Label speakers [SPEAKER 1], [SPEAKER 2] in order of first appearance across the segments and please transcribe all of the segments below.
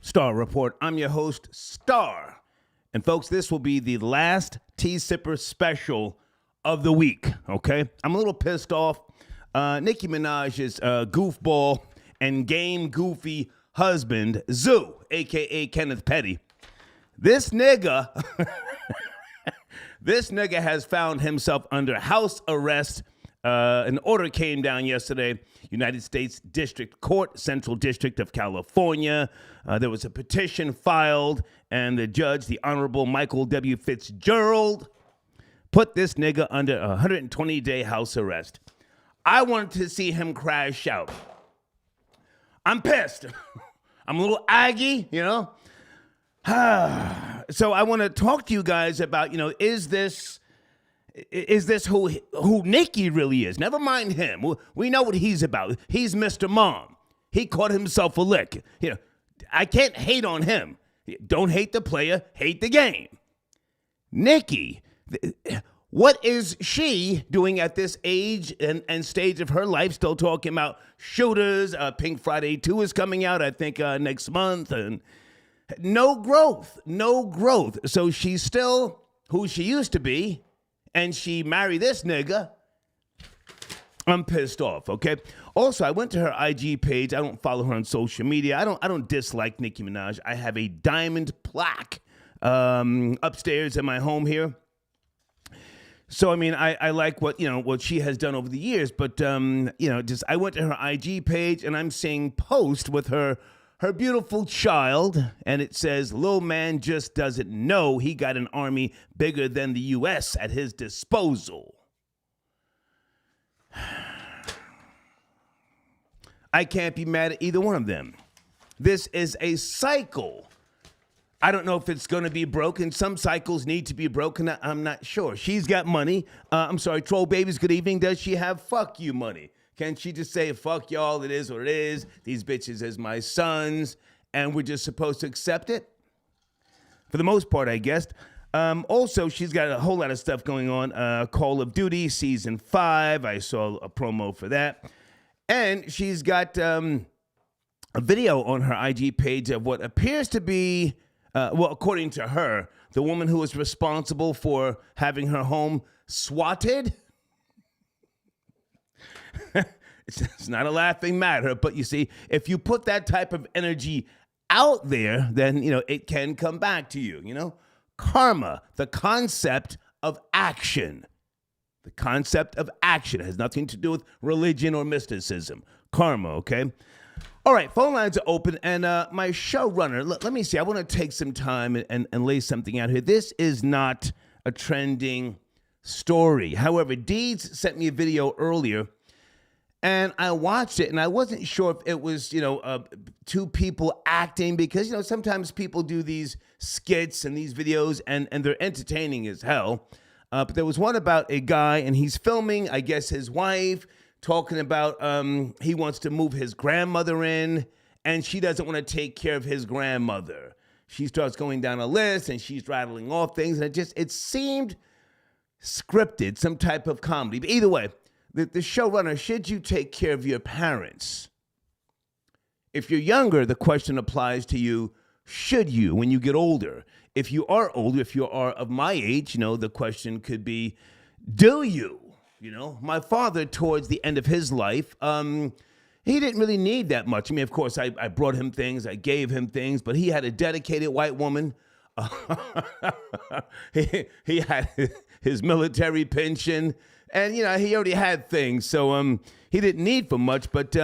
[SPEAKER 1] Star Report. I'm your host, Star. And folks, this will be the last Tea Sipper special of the week, okay? I'm a little pissed off. Nicki Minaj's goofball and game goofy husband, Zoo, a.k.a. Kenneth Petty. This nigga has found himself under house arrest. An order came down yesterday, United States District Court, Central District of California. There was a petition filed, and the judge, the Honorable Michael W. Fitzgerald, put this nigga under a 120-day house arrest. I wanted to see him crash out. I'm pissed. I'm a little aggy, you know? So I want to talk to you guys about, is this who Nicki really is? Never mind him. We know what he's about. He's Mr. Mom. He caught himself a lick. I can't hate on him. Don't hate the player, hate the game. Nicki, what is she doing at this age and stage of her life? Still talking about shooters. Pink Friday 2 is coming out, I think, next month. And no growth. So she's still who she used to be. And she married this nigga. I'm pissed off, okay? Also, I went to her IG page. I don't follow her on social media. I don't dislike Nicki Minaj. I have a diamond plaque upstairs in my home here. So, I mean, I like what she has done over the years. But, I went to her IG page, and I'm seeing post with her beautiful child, and it says, "Lil man just doesn't know he got an army bigger than the U.S. at his disposal." I can't be mad at either one of them. This is a cycle. I don't know if it's going to be broken. Some cycles need to be broken. I'm not sure. She's got money. I'm sorry, Troll Babies, good evening. Does she have fuck you money? Can't she just say, fuck y'all, it is what it is, these bitches is my sons, and we're just supposed to accept it? For the most part, I guess. Also, she's got a whole lot of stuff going on. Call of Duty Season 5, I saw a promo for that. And she's got a video on her IG page of what appears to be, according to her, the woman who was responsible for having her home swatted. It's not a laughing matter, but you see, if you put that type of energy out there, then, it can come back to you, Karma, the concept of action. The concept of action has nothing to do with religion or mysticism. Karma, okay? All right, phone lines are open, and my showrunner, let me see, I want to take some time and lay something out here. This is not a trending story. However, Deeds sent me a video earlier, and I watched it, and I wasn't sure if it was, two people acting, because, sometimes people do these skits and these videos, and they're entertaining as hell. But there was one about a guy, and he's filming, I guess, his wife, talking about he wants to move his grandmother in, and she doesn't want to take care of his grandmother. She starts going down a list, and she's rattling off things, and it seemed scripted, some type of comedy. But either way, the showrunner, should you take care of your parents? If you're younger, the question applies to you, should you when you get older? If you are older, if you are of my age, the question could be, do you? My father, towards the end of his life, he didn't really need that much. I mean, of course, I brought him things, I gave him things, but he had a dedicated white woman. He had his military pension. And, he already had things, so he didn't need for much, but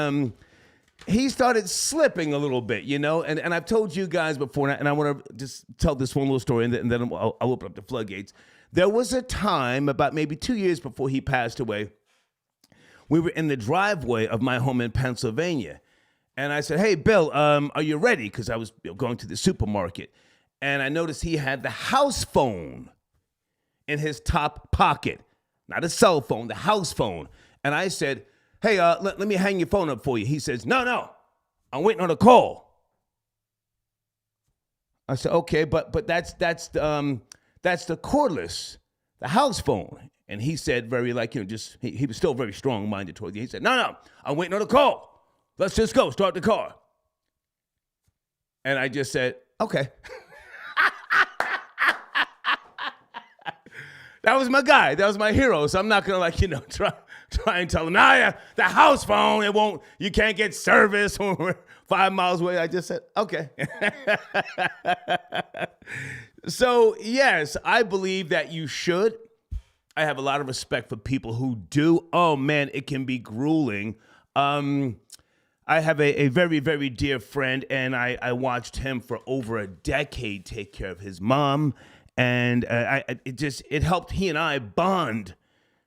[SPEAKER 1] he started slipping a little bit, and I've told you guys before, and I want to just tell this one little story, and then I'll open up the floodgates. There was a time, about maybe 2 years before he passed away, we were in the driveway of my home in Pennsylvania, and I said, "Hey, Bill, are you ready?" Because I was going to the supermarket, and I noticed he had the house phone in his top pocket. Not a cell phone, the house phone. And I said, "Hey, let me hang your phone up for you." He says, No, I'm waiting on a call. I said, "Okay, but that's the cordless, the house phone." And he said, very he was still very strong-minded toward you. He said, No, I'm waiting on a call. Let's just go, start the car. And I just said, okay. That was my guy. That was my hero. So I'm not gonna try and tell him, nah, yeah, the house phone, you can't get service when we're 5 miles away. I just said, okay. So yes, I believe that you should. I have a lot of respect for people who do. Oh man, it can be grueling. I have a very, very dear friend, and I watched him for over a decade take care of his mom, and it helped he and I bond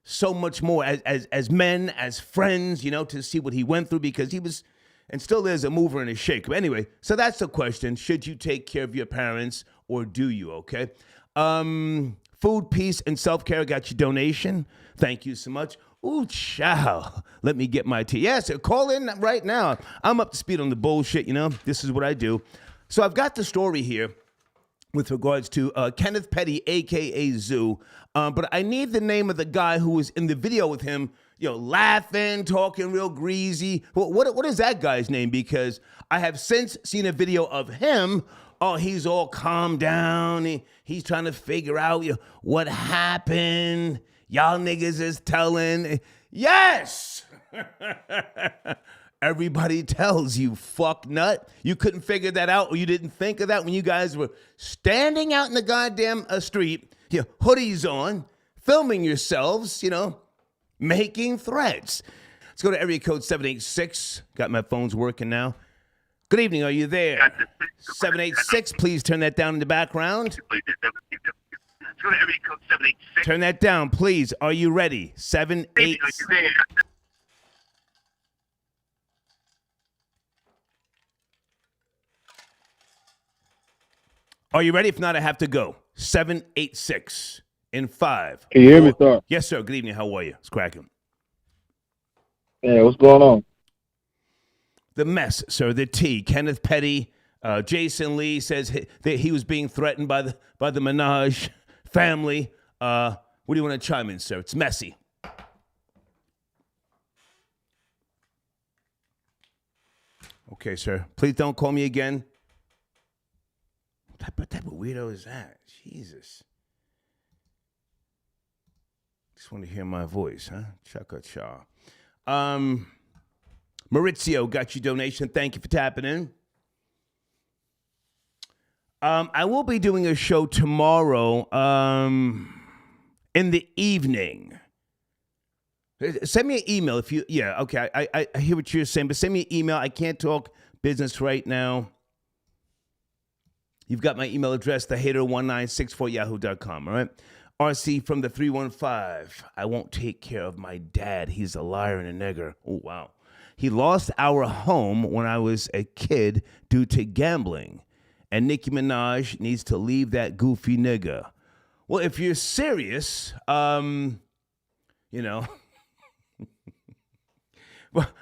[SPEAKER 1] so much more as men, as friends, to see what he went through, because he was and still is a mover and a shaker. But anyway, so that's the question: should you take care of your parents, or do you? Okay. Food, peace, and self-care got your donation. Thank you so much. Ooh, child. Let me get my tea. Yes, call in right now. I'm up to speed on the bullshit, This is what I do. So I've got the story here with regards to Kenneth Petty, a.k.a. Zoo. But I need the name of the guy who was in the video with him, laughing, talking real greasy. What is that guy's name? Because I have since seen a video of him. Oh, he's all calmed down. He's trying to figure out what happened. Y'all niggas is telling. Yes! Everybody tells you, fuck nut. You couldn't figure that out, or you didn't think of that when you guys were standing out in the goddamn street, hoodies on, filming yourselves, making threats. Let's go to area code 786. Got my phones working now. Good evening. Are you there? 786. Please turn that down in the background. Turn that down, please. Are you ready? 786. Are you ready? If not, I have to go. 786 in 5.
[SPEAKER 2] Can you hear me, sir?
[SPEAKER 1] Yes, sir. Good evening. How are you? It's cracking.
[SPEAKER 2] Yeah, what's going on?
[SPEAKER 1] The mess, sir. The T. Kenneth Petty. Jason Lee says that he was being threatened by the Minaj family. What do you want to chime in, sir? It's messy. Okay, sir. Please don't call me again. What type of weirdo is that? Jesus. Just want to hear my voice, huh? Chaka-cha. Maurizio got your donation. Thank you for tapping in. I will be doing a show tomorrow in the evening. Send me an email if you, okay, I hear what you're saying, but send me an email. I can't talk business right now. You've got my email address, thehater1964yahoo.com, all right? RC from the 315. I won't take care of my dad. He's a liar and a nigger. Oh, wow. He lost our home when I was a kid due to gambling. And Nicki Minaj needs to leave that goofy nigga. Well, if you're serious, well,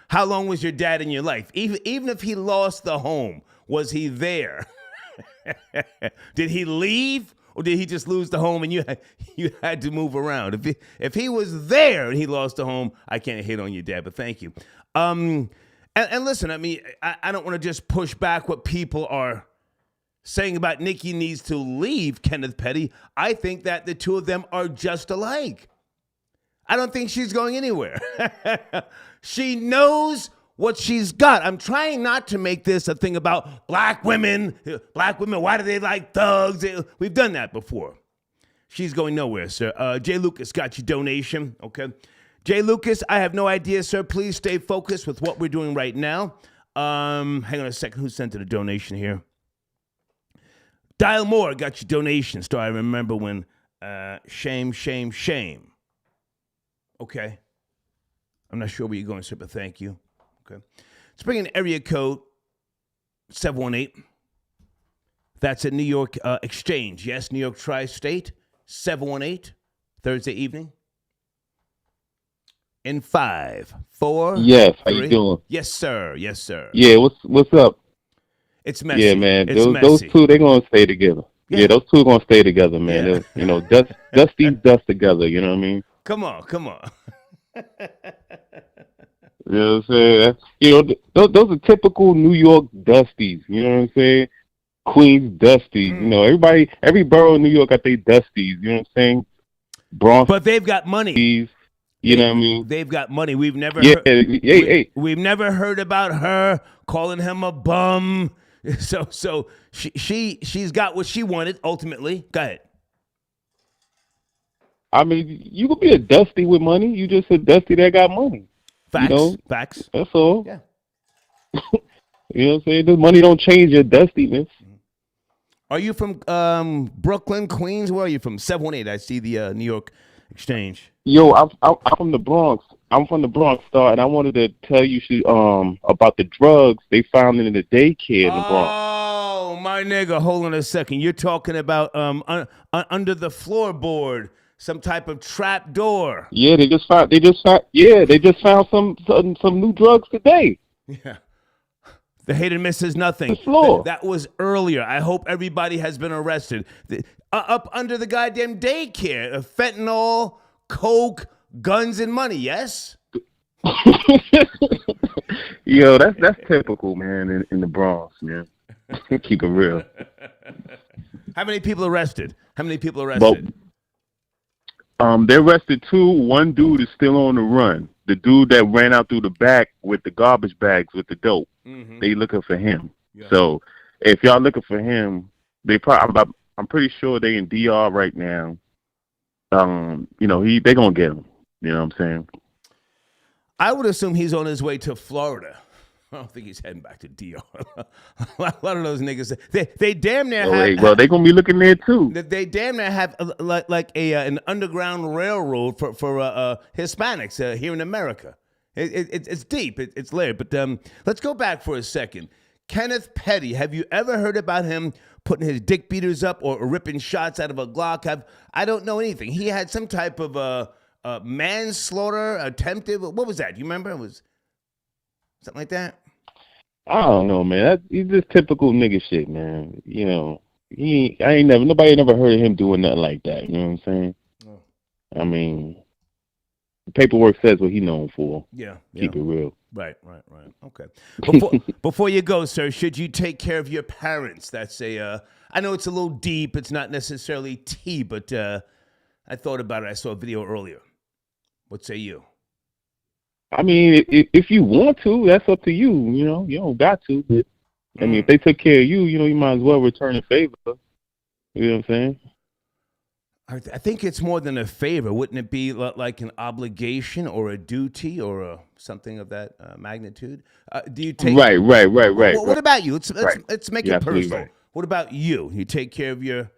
[SPEAKER 1] how long was your dad in your life? Even if he lost the home, was he there? Did he leave, or did he just lose the home and you had to move around? If he was there and he lost the home, I can't hate on your dad, but thank you. And listen, I mean, I don't want to just push back what people are saying about Nicki needs to leave Kenneth Petty. I think that the two of them are just alike. I don't think she's going anywhere. She knows what she's got. I'm trying not to make this a thing about black women. Black women, why do they like thugs? We've done that before. She's going nowhere, sir. Jay Lucas got your donation, okay? Jay Lucas, I have no idea, sir. Please stay focused with what we're doing right now. Hang on a second. Who sent it a donation here? Dial Moore got your donation. So I remember when shame. Okay. I'm not sure where you're going, sir, but thank you. Okay. Let's bring in area code 718. That's at New York Exchange. Yes, New York Tri-State. 718, Thursday evening. In 5, 4,
[SPEAKER 2] Yes,
[SPEAKER 1] 3.
[SPEAKER 2] how you doing?
[SPEAKER 1] Yes, sir. Yes, sir.
[SPEAKER 2] Yeah, what's up?
[SPEAKER 1] It's messy.
[SPEAKER 2] Yeah, man.
[SPEAKER 1] It's
[SPEAKER 2] Those two, they're gonna stay together. Yeah, those two are gonna stay together, man.
[SPEAKER 1] Yeah.
[SPEAKER 2] Dust together. You know what I mean?
[SPEAKER 1] Come on.
[SPEAKER 2] You know what I'm saying? Those are typical New York dusties. You know what I'm saying? Queens Dusties. You know, every borough in New York got their Dusties. You know what I'm saying? Bronx.
[SPEAKER 1] But they've got money.
[SPEAKER 2] You know what I mean?
[SPEAKER 1] They've got money. We've never
[SPEAKER 2] Yeah.
[SPEAKER 1] heard.
[SPEAKER 2] Hey.
[SPEAKER 1] We've never heard about her calling him a bum. So she's got what she wanted ultimately. Go ahead.
[SPEAKER 2] I mean, you could be a Dusty with money. You just a Dusty that got money.
[SPEAKER 1] Facts.
[SPEAKER 2] You know?
[SPEAKER 1] Facts.
[SPEAKER 2] That's all.
[SPEAKER 1] Yeah.
[SPEAKER 2] You know what I'm saying? The money don't change your dustiness.
[SPEAKER 1] Are you from Brooklyn, Queens? Where are you from? 718. I see the New York Exchange.
[SPEAKER 2] Yo, I'm from the Bronx. I'm from the Bronx, Star, and I wanted to tell you about the drugs they found in the daycare in the Bronx.
[SPEAKER 1] Oh, my nigga, hold on a second. You're talking about under the floorboard, some type of trap door.
[SPEAKER 2] Yeah, they just found some new drugs today.
[SPEAKER 1] Yeah. The hate and miss is nothing. That was earlier. I hope everybody has been arrested. Up under the goddamn daycare. Fentanyl, coke, guns, and money, yes?
[SPEAKER 2] Yo, that's typical, man, in the Bronx, man. Keep it real.
[SPEAKER 1] How many people arrested?
[SPEAKER 2] Well, they arrested 2. One dude is still on the run. The dude that ran out through the back with the garbage bags with the dope. Mm-hmm. They looking for him. Yeah. So if y'all looking for him, I'm pretty sure they in DR right now. You know, they gonna get him. You know what I'm saying?
[SPEAKER 1] I would assume he's on his way to Florida. I don't think he's heading back to DR. A lot of those niggas, they damn near have.
[SPEAKER 2] Well, they gonna be looking there too.
[SPEAKER 1] They damn near have like an underground railroad for Hispanics here in America. It's deep. It's layered. But let's go back for a second. Kenneth Petty. Have you ever heard about him putting his dick beaters up or ripping shots out of a Glock? I don't know anything. He had some type of manslaughter attempted. What was that? You remember? It was something like that.
[SPEAKER 2] I don't know, man. He's just typical nigga shit, man. You know, nobody never heard of him doing nothing like that. You know what I'm saying? Oh. I mean, the paperwork says what he's known for.
[SPEAKER 1] Yeah.
[SPEAKER 2] Keep it real.
[SPEAKER 1] Right. Okay. Before you go, sir, should you take care of your parents? That's I know it's a little deep. It's not necessarily tea, but I thought about it. I saw a video earlier. What say you?
[SPEAKER 2] I mean, if you want to, that's up to you. You know, you don't got to. But I mean, if they took care of you, you know, you might as well return a favor. You know what I'm saying?
[SPEAKER 1] I think it's more than a favor. Wouldn't it be like an obligation or a duty or something of that magnitude? Do you take
[SPEAKER 2] right?
[SPEAKER 1] What about you? Let's make it personal.
[SPEAKER 2] Right.
[SPEAKER 1] What about you? You take care of your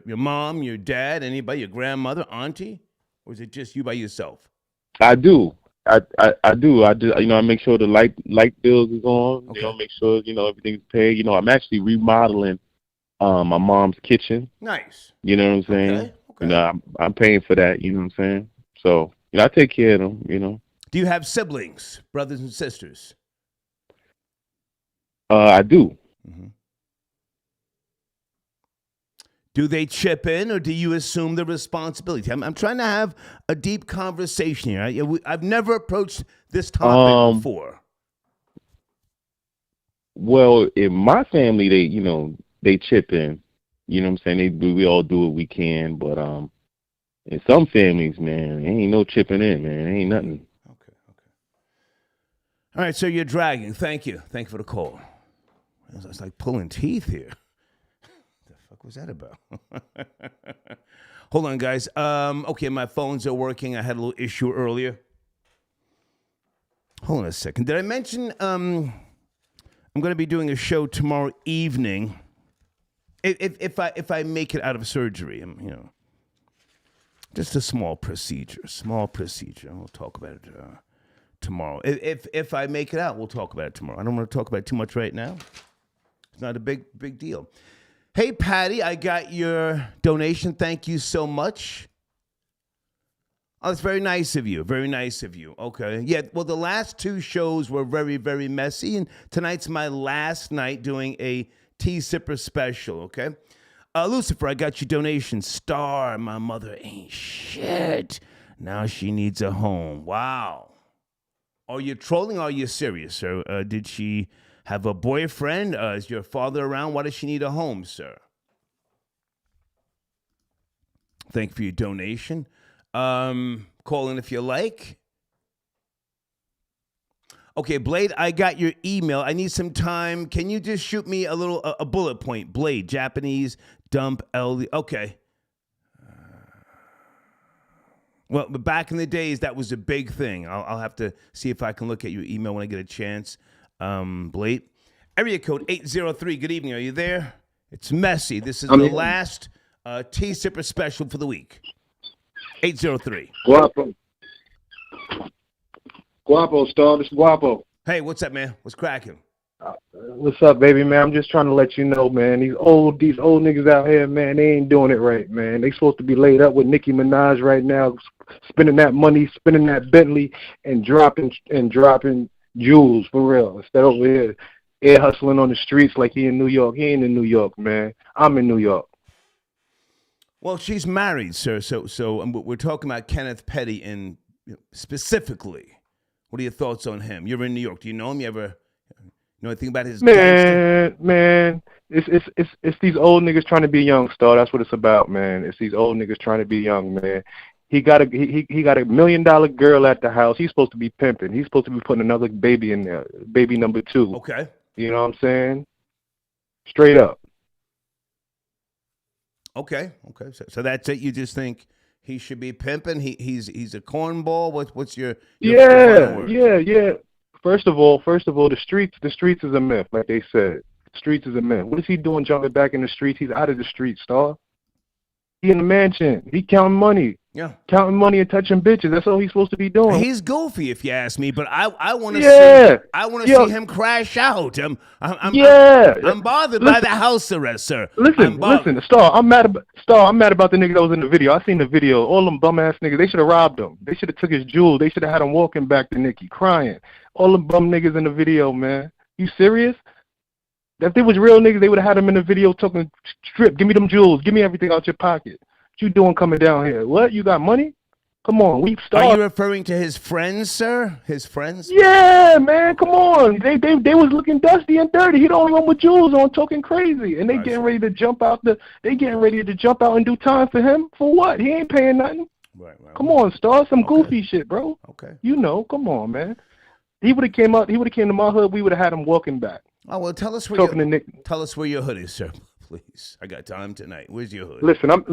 [SPEAKER 1] mom, your dad, anybody, your grandmother, auntie, or is it just you by yourself?
[SPEAKER 2] I do. I do. You know, I make sure the light bills is on. Okay. You know, make sure everything's paid. You know, I'm actually remodeling my mom's kitchen.
[SPEAKER 1] Nice.
[SPEAKER 2] You know what I'm saying?
[SPEAKER 1] Okay.
[SPEAKER 2] You know, I'm paying for that. You know what I'm saying? So I take care of them. You know.
[SPEAKER 1] Do you have siblings, brothers and sisters?
[SPEAKER 2] I do. Mm-hmm.
[SPEAKER 1] Do they chip in, or do you assume the responsibility? I'm trying to have a deep conversation here. I've never approached this topic before.
[SPEAKER 2] Well, in my family, they chip in. You know what I'm saying? We all do what we can, but in some families, man, there ain't no chipping in, man. There ain't nothing.
[SPEAKER 1] Okay. All right, so you're dragging. Thank you for the call. It's like pulling teeth here. What was that about? Hold on, guys. Okay, my phones are working. I had a little issue earlier. Hold on a second. Did I mention I'm going to be doing a show tomorrow evening? If I make it out of surgery, just a small procedure. We'll talk about it tomorrow. If I make it out, we'll talk about it tomorrow. I don't want to talk about it too much right now. It's not a big deal. Hey, Patty, I got your donation. Thank you so much. Oh, it's very nice of you. Very nice of you. Okay. Yeah, well, the last 2 shows were very, very messy, and tonight's my last night doing a Tea Sipper special, okay? Lucifer, I got your donation. Star, my mother ain't shit. Now she needs a home. Wow. Are you trolling or are you serious, sir? Did she have a boyfriend? Is your father around? Why does she need a home, sir? Thank you for your donation. Call in if you like. Okay, Blade, I got your email. I need some time. Can you just shoot me a bullet point? Blade, Japanese, dump, LD. Okay. Well, but back in the days, that was a big thing. I'll have to see if I can look at your email when I get a chance. Blade. Area code 803. Good evening. Are you there? It's messy. This is the last tea sipper special for the week. 803.
[SPEAKER 3] Guapo, Star. This is Guapo.
[SPEAKER 1] Hey, what's up, man? What's cracking?
[SPEAKER 3] What's up, baby, man? I'm just trying to let you know, man. These old niggas out here, man, they ain't doing it right, man. They supposed to be laid up with Nicki Minaj right now, spending that money, spending that Bentley, and dropping jewels for real. Instead over here, air hustling on the streets like he in New York. He ain't in New York, man. I'm in New York.
[SPEAKER 1] Well, she's married, sir. So we're talking about Kenneth Petty, and specifically, what are your thoughts on him? You're in New York. Do you know him? You ever know anything about his gangster?
[SPEAKER 3] Man, it's these old niggas trying to be young, Star. That's what it's about, man. It's these old niggas trying to be young, man. He got a $1 million girl at the house. He's supposed to be pimping. He's supposed to be putting another baby in there, baby number 2.
[SPEAKER 1] Okay.
[SPEAKER 3] You know what I'm saying? Straight up.
[SPEAKER 1] Okay. So that's it. You just think he should be pimping? He's a cornball. What's your
[SPEAKER 3] yeah. First of all, the streets is a myth, like they said. The streets is a myth. What is he doing jumping back in the streets? He's out of the streets, Star. He in the mansion. He counting money.
[SPEAKER 1] Yeah.
[SPEAKER 3] Counting money and touching bitches. That's all he's supposed to be doing.
[SPEAKER 1] He's goofy, if you ask me, but I want to see him crash out. I'm bothered by the house arrest, sir.
[SPEAKER 3] Listen, Star, I'm mad about the nigga that was in the video. I seen the video. All them bum ass niggas, they should have robbed him. They should have took his jewels. They should have had him walking back to Nicki, crying. All them bum niggas in the video, man. You serious? If they was real niggas, they would have had him in the video talking strip. Give me them jewels. Give me everything out your pocket. What you doing coming down here? What? You got money? Come on, we started.
[SPEAKER 1] Are you referring to his friends, sir? His friends?
[SPEAKER 3] Yeah, man, come on. They was looking dusty and dirty. He the only one with jewels on, talking crazy, and they getting ready to jump out. They getting ready to jump out and do time for him for what? He ain't paying nothing. Right. Come on, Star, some goofy shit, bro.
[SPEAKER 1] Okay.
[SPEAKER 3] Come on, man. He would have came to my hood. We would have had him walking back.
[SPEAKER 1] Oh well, tell us where your hood is, sir. Please, I got time tonight. Where's your hood?
[SPEAKER 3] Listen. I'm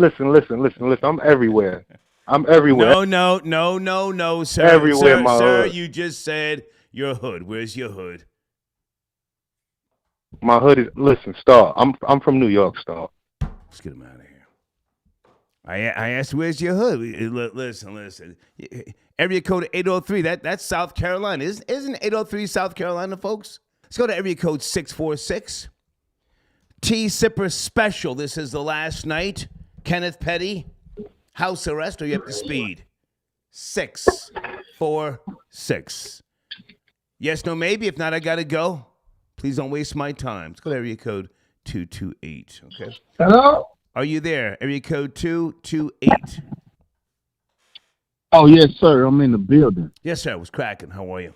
[SPEAKER 3] everywhere. I'm everywhere.
[SPEAKER 1] No, sir.
[SPEAKER 3] Everywhere,
[SPEAKER 1] sir.
[SPEAKER 3] hood.
[SPEAKER 1] You just said your hood. Where's your hood?
[SPEAKER 3] My hood is. Listen, Star. I'm from New York, Star.
[SPEAKER 1] Let's get him out of here. I asked, where's your hood? Listen. Area code 803. That's South Carolina. Isn't 803 South Carolina, folks? Let's go to area code 646. Tea Sipper Special. This is the last night. Kenneth Petty, house arrest, or you up to speed? 646. Yes, no, maybe. If not, I got to go. Please don't waste my time. Let's go to area code 228. Okay.
[SPEAKER 3] Hello?
[SPEAKER 1] Are you there? Area code 228.
[SPEAKER 4] Oh, yes, sir. I'm in the building.
[SPEAKER 1] Yes, sir. I was cracking. How are you?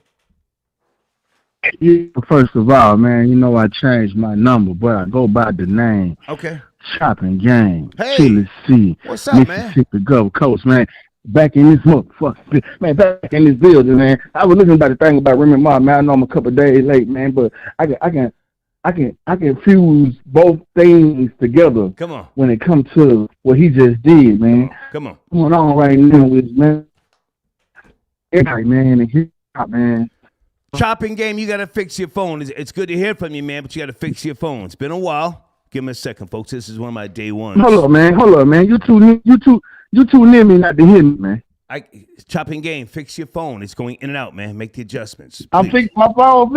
[SPEAKER 4] Yeah, first of all, man, you know I changed my number, but I go by the name.
[SPEAKER 1] Okay.
[SPEAKER 4] Shopping Gang.
[SPEAKER 1] Hey.
[SPEAKER 4] Chili C.
[SPEAKER 1] What's up,
[SPEAKER 4] Mississippi Gulf Coast, man. Back in this motherfucker, man, back in this building, man. I was looking about the thing about Remy Ma, man. I know I'm a couple of days late, man, but I can fuse both things together.
[SPEAKER 1] Come on.
[SPEAKER 4] When it comes to what he just did, man.
[SPEAKER 1] Come on.
[SPEAKER 4] What's going on right now is, man, everybody, man, and hip hop, man.
[SPEAKER 1] Chopping Game, you got to fix your phone. It's good to hear from you, man, but you got to fix your phone. It's been a while. Give me a second, folks. This is one of my day ones.
[SPEAKER 4] Hold up, man. You too near me not to hear me, man.
[SPEAKER 1] Chopping Game, fix your phone. It's going in and out, man. Make the adjustments. Please.
[SPEAKER 4] I'm fixing my phone.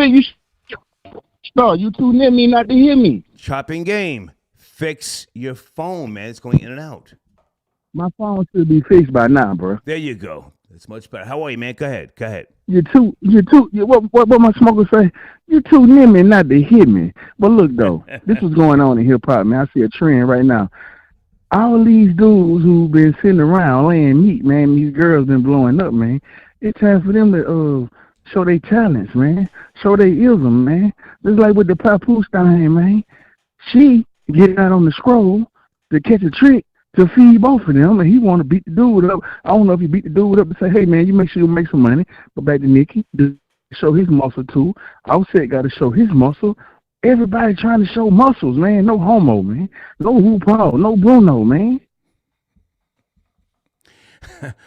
[SPEAKER 4] You too near me not to hear me.
[SPEAKER 1] Chopping Game, fix your phone, man. It's going in and out.
[SPEAKER 4] My phone should be fixed by now, bro.
[SPEAKER 1] There you go. That's much better. How are you, man? Go ahead.
[SPEAKER 4] What my smoker say? You too near me not to hear me. But look, though, this is going on in hip-hop, man. I see a trend right now. All these dudes who've been sitting around laying meat, man, these girls been blowing up, man. It's time for them to show their talents, man. Show their ism, man. Just like with the Papoose thing, man. She getting out on the scroll to catch a trick to feed both of them, and he want to beat the dude up. I don't know if he beat the dude up and say, hey, man, you make sure you make some money. Go back to Nicki to show his muscle, too. Offset got to show his muscle. Everybody trying to show muscles, man. No homo, man. No RuPaul. No Bruno, man.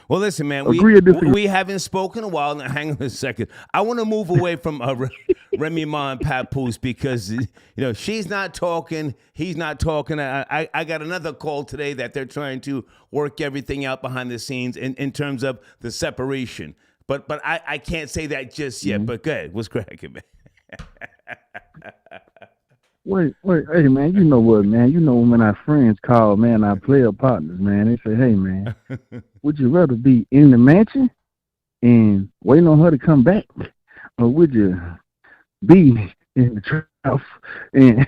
[SPEAKER 1] Well, listen, man, we haven't spoken a while. Now, hang on a second. I want to move away from Remy Ma and Papoose because, she's not talking. He's not talking. I got another call today that they're trying to work everything out behind the scenes in terms of the separation. But I can't say that just yet. But good. What's cracking, man?
[SPEAKER 4] Wait, hey, man, you know what, man? You know when our friends call, man, our player partners, man, they say, hey, man, would you rather be in the mansion and waiting on her to come back, or would you be in the trap and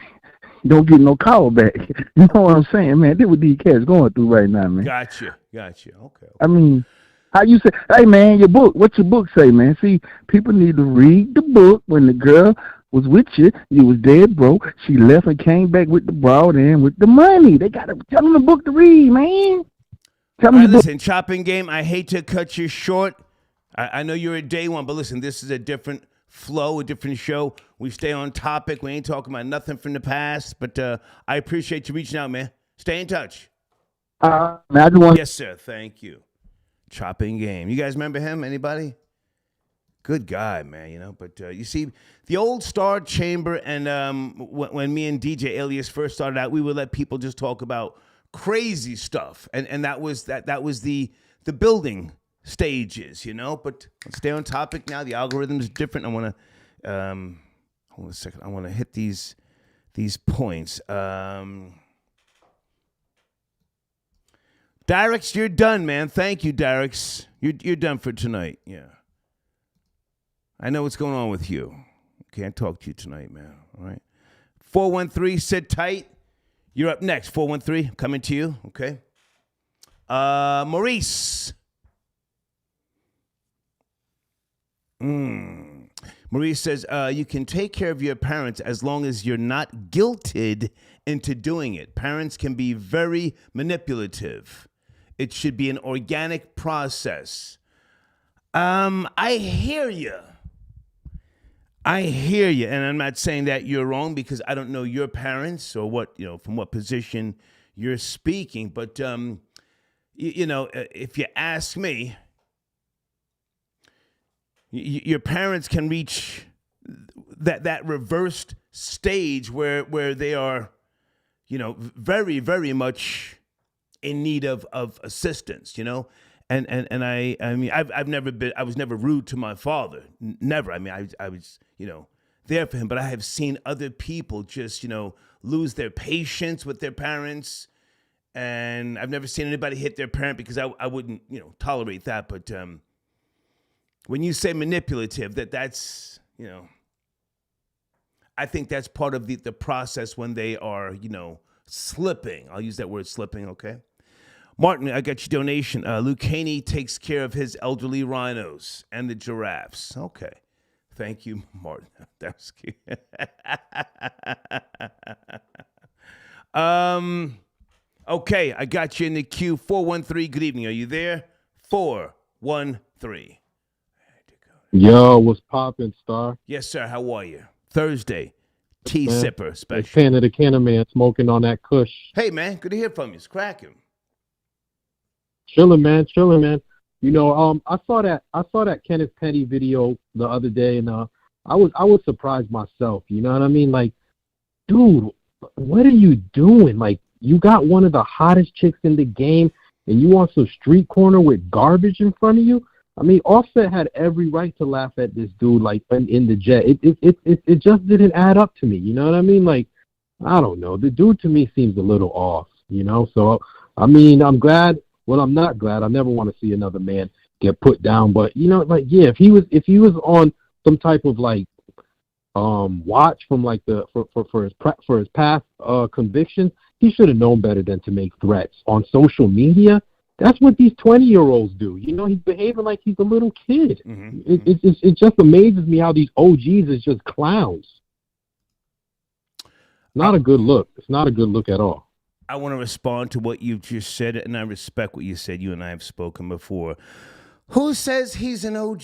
[SPEAKER 4] don't get no call back? You know what I'm saying, man? That's what these cats going through right now, man.
[SPEAKER 1] Gotcha. Okay.
[SPEAKER 4] I mean, how you say, hey, man, your book, what's your book say, man? See, people need to read the book. When the girl was with you was dead broke. She left and came back with the broad and with the money. They got to tell them the book to read, man. Tell them
[SPEAKER 1] listen, Chopping Game, I hate to cut you short. I know you're a day one, but listen, this is a different flow, a different show. We stay on topic. We ain't talking about nothing from the past, but I appreciate you reaching out, man. Stay in touch. Yes, sir. Thank you. Chopping Game. You guys remember him? Anybody? Good guy, man, but you see, the old Star Chamber and when me and DJ Alias first started out, we would let people just talk about crazy stuff. And that was the building stages, but let's stay on topic now. The algorithm is different. I want to, hold on a second. I want to hit these points. Dyrex, you're done, man. Thank you, Dyrex. You're done for tonight. Yeah. I know what's going on with you. Can't talk to you tonight, man. All right. 413, sit tight. You're up next. 413, coming to you. Okay. Maurice. Maurice says, you can take care of your parents as long as you're not guilted into doing it. Parents can be very manipulative. It should be an organic process. I hear you. And I'm not saying that you're wrong because I don't know your parents or what, from what position you're speaking. But, if you ask me, your parents can reach that reversed stage where they are, very, very much in need of assistance, And I mean, I was never rude to my father. Never. I mean, I was, there for him. But I have seen other people just, lose their patience with their parents. And I've never seen anybody hit their parent because I wouldn't, tolerate that. But when you say manipulative, that's, I think that's part of the process when they are, slipping. I'll use that word slipping, okay? Martin, I got your donation. Luke Haney takes care of his elderly rhinos and the giraffes. Okay. Thank you, Martin. That was cute. Okay, I got you in the queue. 413, good evening. Are you there? 413.
[SPEAKER 5] Yo, what's poppin', Star?
[SPEAKER 1] Yes, sir. How are you? Thursday. Tea sipper special.
[SPEAKER 5] Fan of the Cannon Man smoking on that kush.
[SPEAKER 1] Hey, man. Good to hear from you. It's cracking.
[SPEAKER 5] Chilling, man. I saw that Kenneth Petty video the other day, and I was surprised myself. You know what I mean? Like, dude, what are you doing? Like, you got one of the hottest chicks in the game, and you on some street corner with garbage in front of you? I mean, Offset had every right to laugh at this dude, like, in the jet. It just didn't add up to me. You know what I mean? Like, I don't know. The dude to me seems a little off. So I mean, I'm glad. Well, I'm not glad. I never want to see another man get put down. But if he was on some type of like watch from like for his past convictions, he should have known better than to make threats on social media. That's what these 20-year-olds do. You know, he's behaving like he's a little kid.
[SPEAKER 1] Mm-hmm.
[SPEAKER 5] It just amazes me how these OGs is just clowns. Not a good look. It's not a good look at all.
[SPEAKER 1] I want to respond to what you've just said, and I respect what you said. You and I have spoken before. Who says he's an OG?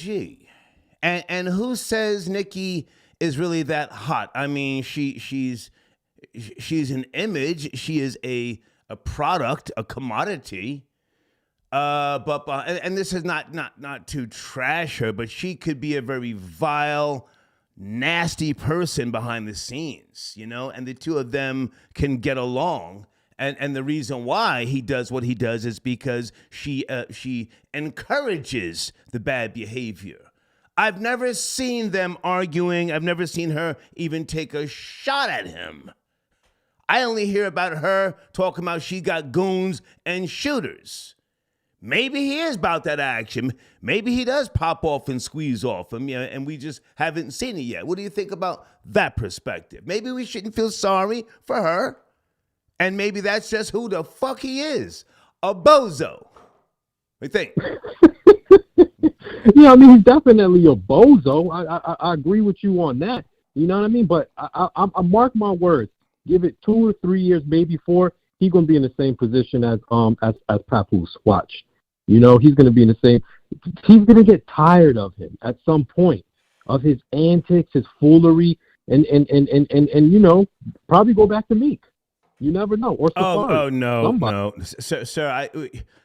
[SPEAKER 1] And who says Nicki is really that hot? I mean, she's an image. She is a product, a commodity. And this is not to trash her, but she could be a very vile, nasty person behind the scenes, you know, and the two of them can get along. And the reason why he does what he does is because she encourages the bad behavior. I've never seen them arguing. I've never seen her even take a shot at him. I only hear about her talking about she got goons and shooters. Maybe he is about that action. Maybe he does pop off and squeeze off him, you know, and we just haven't seen it yet. What do you think about that perspective? Maybe we shouldn't feel sorry for her. And maybe that's just who the fuck he is. A bozo. What do you think?
[SPEAKER 5] Yeah, I mean, he's definitely a bozo. I agree with you on that. You know what I mean? But I mark my words. Give it 2 or 3 years, maybe 4. He's gonna be in the same position as Papoose. Watch. You know, he's gonna be in the same. He's gonna get tired of him at some point, of his antics, his foolery, and you know, probably go back to Meek. You never know. Or Safari.
[SPEAKER 1] Oh no,
[SPEAKER 5] Somebody.
[SPEAKER 1] no, sir.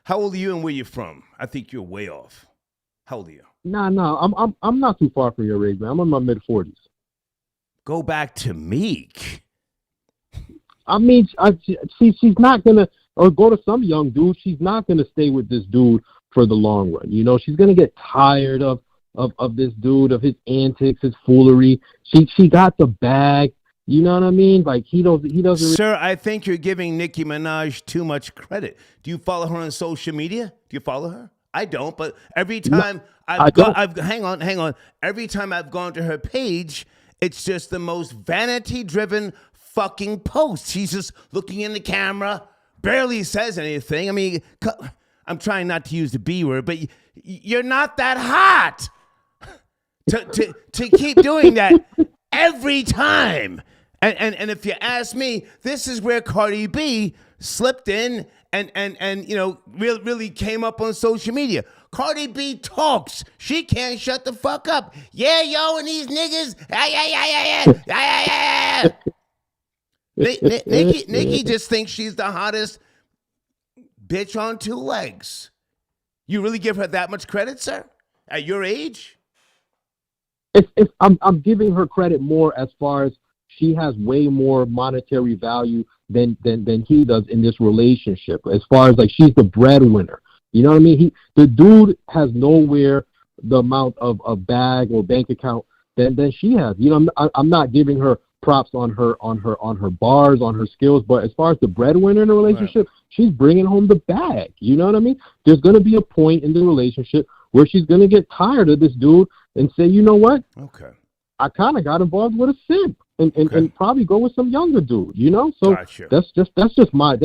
[SPEAKER 1] How old are you and where you from? I think you're way off. How old are you?
[SPEAKER 5] Nah. I'm not too far from your age, man. I'm in my mid-40s.
[SPEAKER 1] Go back to Meek.
[SPEAKER 5] I mean, she's not gonna, or go to some young dude. She's not gonna stay with this dude for the long run. You know, she's gonna get tired of this dude, of his antics, his foolery. She got the bag. You know what I mean? Like he doesn't.
[SPEAKER 1] Sir, I think you're giving Nicki Minaj too much credit. Do you follow her on social media? Do you follow her? I don't, but every time hang on. Every time I've gone to her page, it's just the most vanity-driven fucking post. She's just looking in the camera, barely says anything. I mean, I'm trying not to use the B word, but you're not that hot to keep doing that every time. And if you ask me, this is where Cardi B slipped in and you know really came up on social media. Cardi B talks. She can't shut the fuck up. Yeah, yo, and these niggas. Nicki just thinks she's the hottest bitch on 2 legs. You really give her that much credit, sir? At your age?
[SPEAKER 5] I'm giving her credit more as far as she has way more monetary value than he does in this relationship. As far as like she's the breadwinner. You know what I mean? The dude has nowhere the amount of bag or bank account than she has. You know, I'm not giving her props on her bars, on her skills, but as far as the breadwinner in a relationship, right, she's bringing home the bag. You know what I mean? There's going to be a point in the relationship where she's going to get tired of this dude and say, you know what?
[SPEAKER 1] Okay, I
[SPEAKER 5] kind of got involved with a simp, and probably go with some younger dude. You know, so
[SPEAKER 1] gotcha.
[SPEAKER 5] that's just my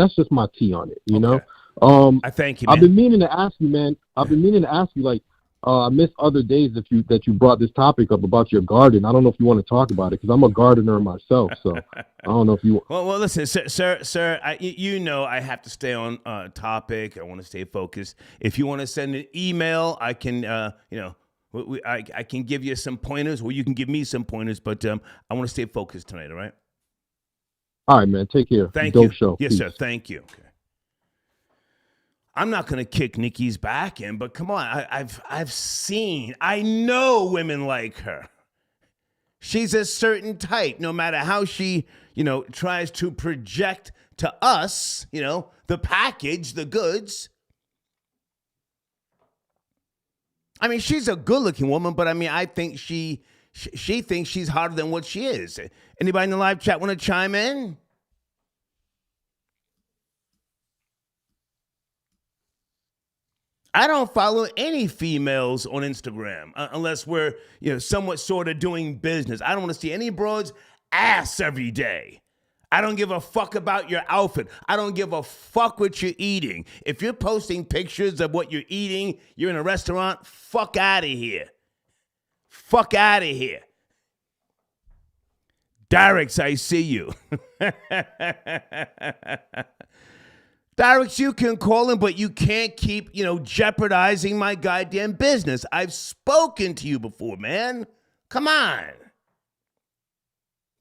[SPEAKER 5] tea on it. You know.
[SPEAKER 1] I thank you, man.
[SPEAKER 5] I've been meaning to ask you, man. Like, I missed other days that you brought this topic up about your garden. I don't know if you want to talk about it because I'm a gardener myself. So I don't know if you.
[SPEAKER 1] Well, listen, sir. You know I have to stay on topic. I want to stay focused. If you want to send an email, I can. I can give you some pointers, or you can give me some pointers. But I want to stay focused tonight. All right.
[SPEAKER 5] All right, man. Take care.
[SPEAKER 1] Thank
[SPEAKER 5] Dope
[SPEAKER 1] you.
[SPEAKER 5] Show.
[SPEAKER 1] Yes,
[SPEAKER 5] Peace.
[SPEAKER 1] sir. Thank you. Okay. I'm not gonna kick Nicki's back in, but come on, I know women like her. She's a certain type, no matter how she, tries to project to us, the package, the goods. I mean, she's a good-looking woman, but I mean, I think she thinks she's hotter than what she is. Anybody in the live chat want to chime in? I don't follow any females on Instagram unless we're, somewhat sort of doing business. I don't want to see any broad's ass every day. I don't give a fuck about your outfit. I don't give a fuck what you're eating. If you're posting pictures of what you're eating, you're in a restaurant, fuck out of here. Fuck out of here. Darrix, I see you. Darrix, you can call him, but you can't keep, jeopardizing my goddamn business. I've spoken to you before, man. Come on.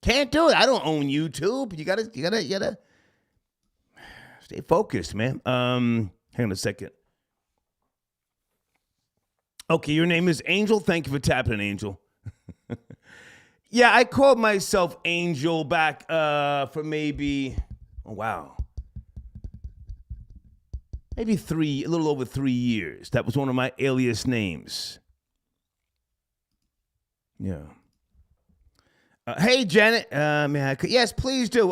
[SPEAKER 1] Can't do it. I don't own YouTube. You gotta stay focused, man. Hang on a second. Okay, your name is Angel. Thank you for tapping, Angel. Yeah, I called myself Angel back for maybe, maybe a little over 3 years. That was one of my alias names. Yeah. Hey, Janet. Yes, please do.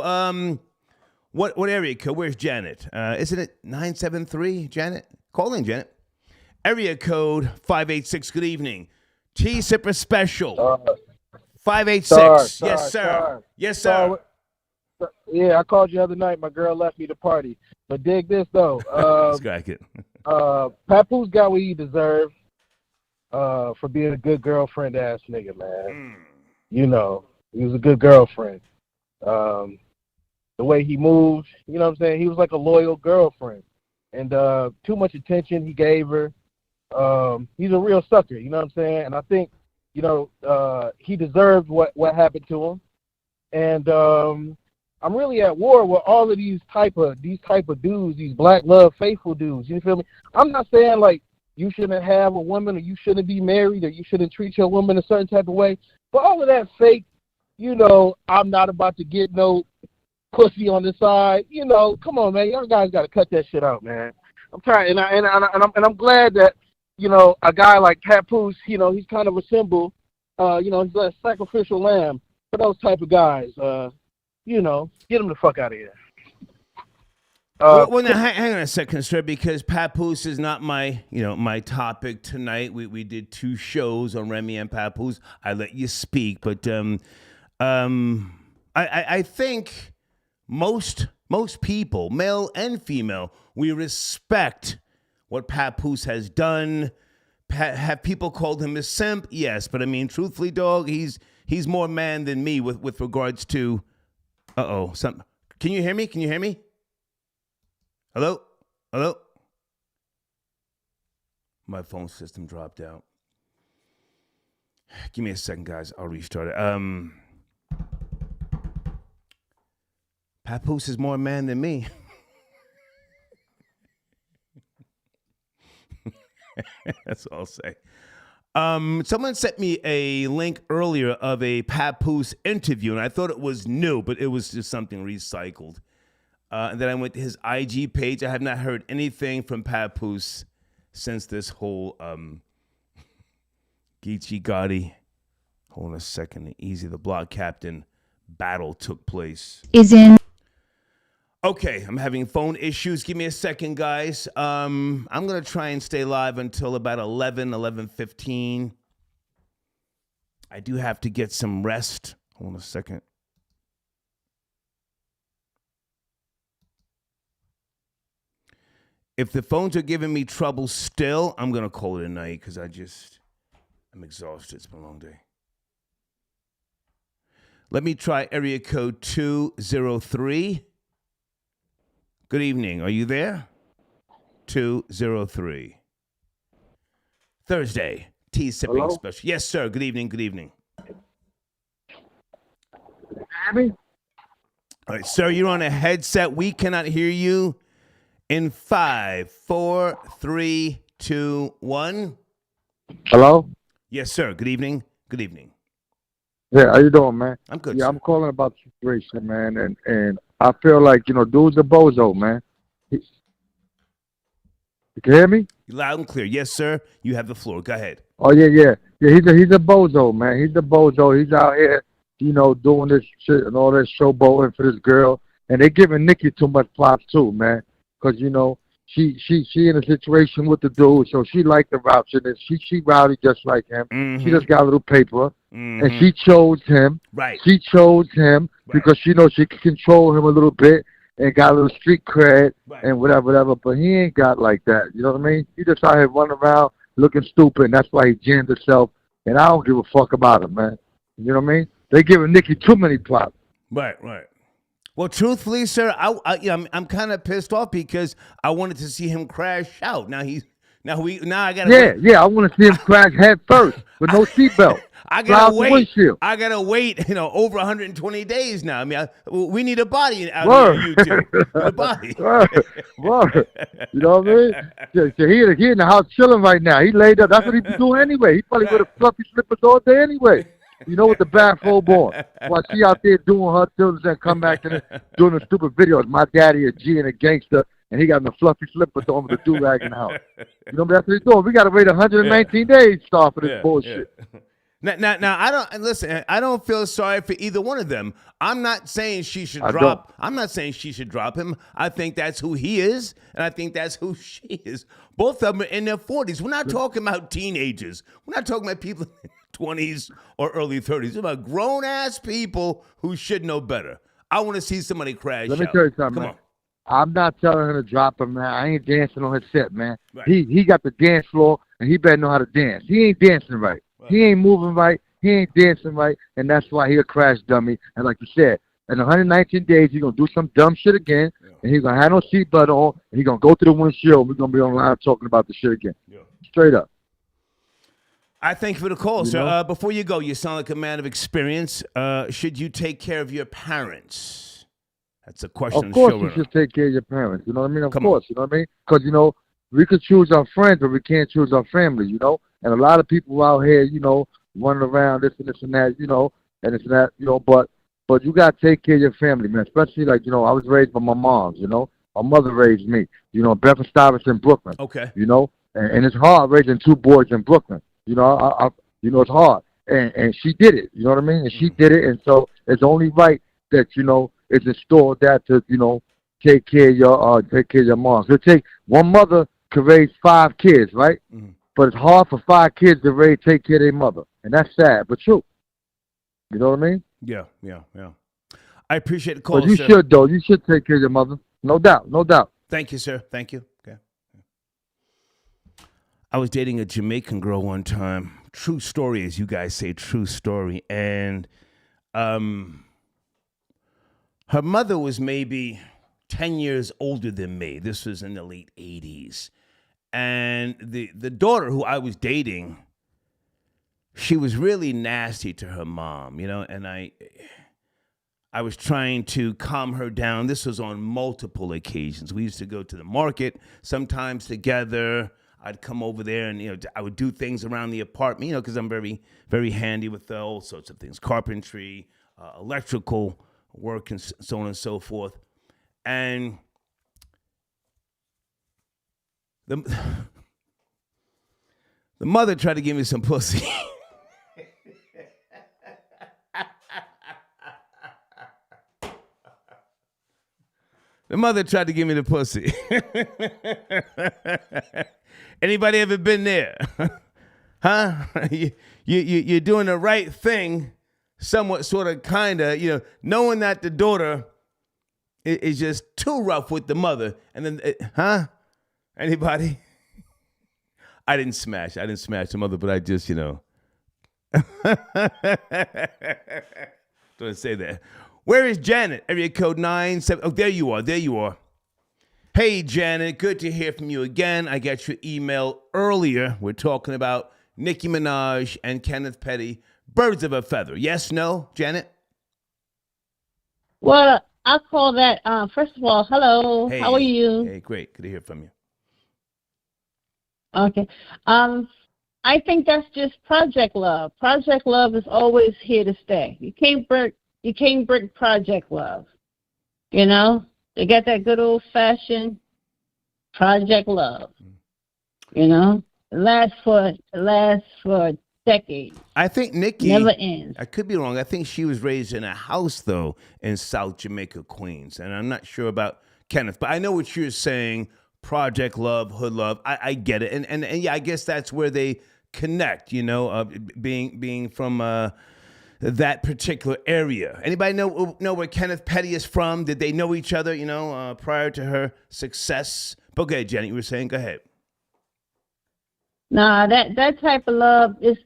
[SPEAKER 1] What area code? Where's Janet? Isn't it 973, Janet? Call in, Janet. Area code 586. Good evening. T-Sipper Special. 586. Yes, sir. Yes, sir.
[SPEAKER 6] Yeah, I called you the other night. My girl left me to party. But dig this, though.
[SPEAKER 1] Let's crack it.
[SPEAKER 6] Papoose got what he deserved for being a good girlfriend-ass nigga, man. He was a good girlfriend. The way he moved, you know what I'm saying? He was like a loyal girlfriend. And too much attention he gave her. He's a real sucker, you know what I'm saying? And I think, he deserved what happened to him. And I'm really at war with all of these type of dudes, these black love faithful dudes. You feel me? I'm not saying like you shouldn't have a woman or you shouldn't be married or you shouldn't treat your woman a certain type of way. But all of that fake, I'm not about to get no pussy on the side. Come on, man. Y'all guys got to cut that shit out, man. I'm trying, and I'm glad that a guy like Papoose, he's kind of a symbol. He's a sacrificial lamb for those type of guys. Get him the fuck out of here.
[SPEAKER 1] Well, now hang on a second, sir, because Papoose is not my, my topic tonight. We did 2 shows on Remy and Papoose. I let you speak, but I think most people, male and female, we respect what Papoose has done. Have people called him a simp? Yes, but I mean, truthfully, dog, he's more man than me with regards to. Can you hear me? Can you hear me? Hello? My phone system dropped out. Give me a second, guys. I'll restart it. Papoose is more man than me. That's all I'll say. Someone sent me a link earlier of a Papoose interview, and I thought it was new, but it was just something recycled. And then I went to his IG page. I have not heard anything from Papoose since this whole Geechee Gotti, hold on a second, Easy the Block Captain battle took place. Okay, I'm having phone issues. Give me a second, guys. I'm going to try and stay live until about 11:15. I do have to get some rest. Hold on a second. If the phones are giving me trouble still, I'm going to call it a night because I'm exhausted. It's been a long day. Let me try area code 203. Good evening. Are you there? 203. Thursday. Tea sipping special. Yes, sir. Good evening. Good evening.
[SPEAKER 6] Abby?
[SPEAKER 1] All right, sir, you're on a headset. We cannot hear you. In 5, 4, 3, 2, 1.
[SPEAKER 3] Hello?
[SPEAKER 1] Yes, sir. Good evening. Good evening.
[SPEAKER 3] Yeah, how you doing, man?
[SPEAKER 1] I'm good,
[SPEAKER 3] Yeah,
[SPEAKER 1] sir.
[SPEAKER 3] I'm calling about the situation, man, and I feel like, dude's a bozo, man. You can hear me?
[SPEAKER 1] Loud and clear. Yes, sir. You have the floor. Go ahead.
[SPEAKER 3] Oh, yeah. Yeah, he's a bozo, man. He's a bozo. He's out here, doing this shit and all that showboating for this girl. And they giving Nicki too much props, too, man. Because, she in a situation with the dude, so she like the ratchetness. She rowdy just like him.
[SPEAKER 1] Mm-hmm.
[SPEAKER 3] She just got a little paper.
[SPEAKER 4] and she chose him.
[SPEAKER 1] Right.
[SPEAKER 4] She chose him because she knows she can control him a little bit and got a little street cred and whatever. But he ain't got like that. You know what I mean? He just out here running around looking stupid, and that's why he jammed himself. And I don't give a fuck about him, man. You know what I mean? They giving Nicki too many props.
[SPEAKER 1] Right. Well, truthfully, sir, I'm kind of pissed off because I wanted to see him crash out. Now I gotta
[SPEAKER 4] I want to see him crash head first with no seatbelt.
[SPEAKER 1] I gotta wait.
[SPEAKER 4] Windshield.
[SPEAKER 1] I gotta wait. Over 120 days now. I mean, we need a body out here, you two. A body.
[SPEAKER 4] Word. You know what I mean? So he in the house chilling right now. He laid up. That's what he be doing anyway. He probably wear the fluffy slippers all day anyway. You know, with the bathrobe on. While she out there doing her things and come back and doing the stupid videos. My daddy a G and a gangster, and he got the fluffy slippers on with the do-rag in the house. You know, that's what he's doing. We got to wait 119 days to start for this bullshit.
[SPEAKER 1] Now, I don't feel sorry for either one of them. I'm not saying she should drop. I'm not saying she should drop him. I think that's who he is, and I think that's who she is. Both of them are in their 40s. We're not talking about teenagers. We're not talking about people in their 20s or early 30s. We're about grown-ass people who should know better. I want to see somebody crash out.
[SPEAKER 4] Let me tell you something, man. I'm not telling her to drop him, man. I ain't dancing on his set, man. Right. He got the dance floor, and he better know how to dance. He ain't dancing right. He ain't moving right. He ain't dancing right, and that's why he a crash dummy. And like you said, in 119 days, he's going to do some dumb shit again, and he's going to have no seatbelt on, and he's going to go to the windshield, and we're going to be online talking about the shit again. Straight up.
[SPEAKER 1] I thank you for the call, sir. Before you go, you sound like a man of experience. Should you take care of your parents? That's a question.
[SPEAKER 4] Of course you should take care of your parents. You know what I mean? Of course. You know what I mean? Because, you know, we could choose our friends, but we can't choose our family, you know? And a lot of people out here, you know, running around this and this and that, you know, and this and that, you know, but you got to take care of your family, man. Especially, like, you know, I was raised by my mom, you know. My mother raised me, you know, Bedford-Stuyvesant, Brooklyn.
[SPEAKER 1] Okay.
[SPEAKER 4] You know, and it's hard raising two boys in Brooklyn. You know, you know, it's hard. And she did it, you know what I mean? And she did it, and so it's only right that, you know, it's installed that to, you know, take care of your mom. So take one mother could raise 5 kids, right? Mm-hmm. But it's hard for 5 kids to take care of their mother. And that's sad, but true. You know what I mean?
[SPEAKER 1] Yeah. I appreciate the call,
[SPEAKER 4] but you should, though. You should take care of your mother. No doubt.
[SPEAKER 1] Thank you, sir. Thank you. Okay. I was dating a Jamaican girl one time. True story, as you guys say, true story. And her mother was maybe 10 years older than me. This was in the late 80s. And the daughter who I was dating, she was really nasty to her mom, you know, and I was trying to calm her down. This was on multiple occasions. We used to go to the market sometimes together. I'd come over there and, you know, I would do things around the apartment, you know, because I'm very, very handy with all sorts of things, carpentry, electrical work, and so on and so forth. And the mother tried to give me some pussy. The mother tried to give me the pussy. Anybody ever been there? Huh? You're doing the right thing, somewhat, sort of, kind of, you know, knowing that the daughter is just too rough with the mother. And then, Anybody? I didn't smash the mother, but I just, you know. Don't say that. Where is Janet? Area code 97. Oh, there you are. Hey, Janet, good to hear from you again. I got your email earlier. We're talking about Nicki Minaj and Kenneth Petty, birds of a feather. Yes, no, Janet?
[SPEAKER 7] Well, I call that, first of all, hello.
[SPEAKER 1] Hey,
[SPEAKER 7] how are you?
[SPEAKER 1] Hey, great. Good to hear from you.
[SPEAKER 7] Okay. I think that's just Project Love. Project Love is always here to stay. You can't break Project Love. You know? They got that good old fashioned Project Love. You know? It lasts for decades.
[SPEAKER 1] I think Nicki
[SPEAKER 7] never ends.
[SPEAKER 1] I could be wrong. I think she was raised in a house though in South Jamaica, Queens. And I'm not sure about Kenneth, but I know what you're saying. Project Love, hood love. I get it. And yeah, I guess that's where they connect. You know, being from that particular area. Anybody know where Kenneth Petty is from? Did they know each other? You know, prior to her success. But okay, Jenny, you were saying. Go ahead.
[SPEAKER 7] Nah, that type of love is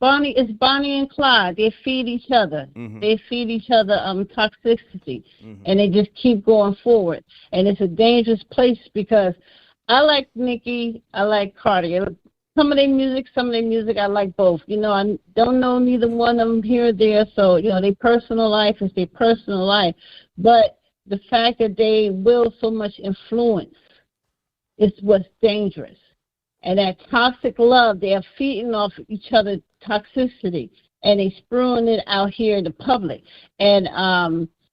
[SPEAKER 7] Bonnie and Clyde. They feed each other.
[SPEAKER 1] Mm-hmm.
[SPEAKER 7] They feed each other toxicity,
[SPEAKER 1] Mm-hmm.
[SPEAKER 7] and they just keep going forward. And it's a dangerous place because I like Nicki, I like Cardi. Some of their music, I like both. You know, I don't know neither one of them here or there, so, you know, their personal life is their personal life. But the fact that they will so much influence is what's dangerous. And that toxic love, they are feeding off each other's toxicity, and they spewing it out here in the public. And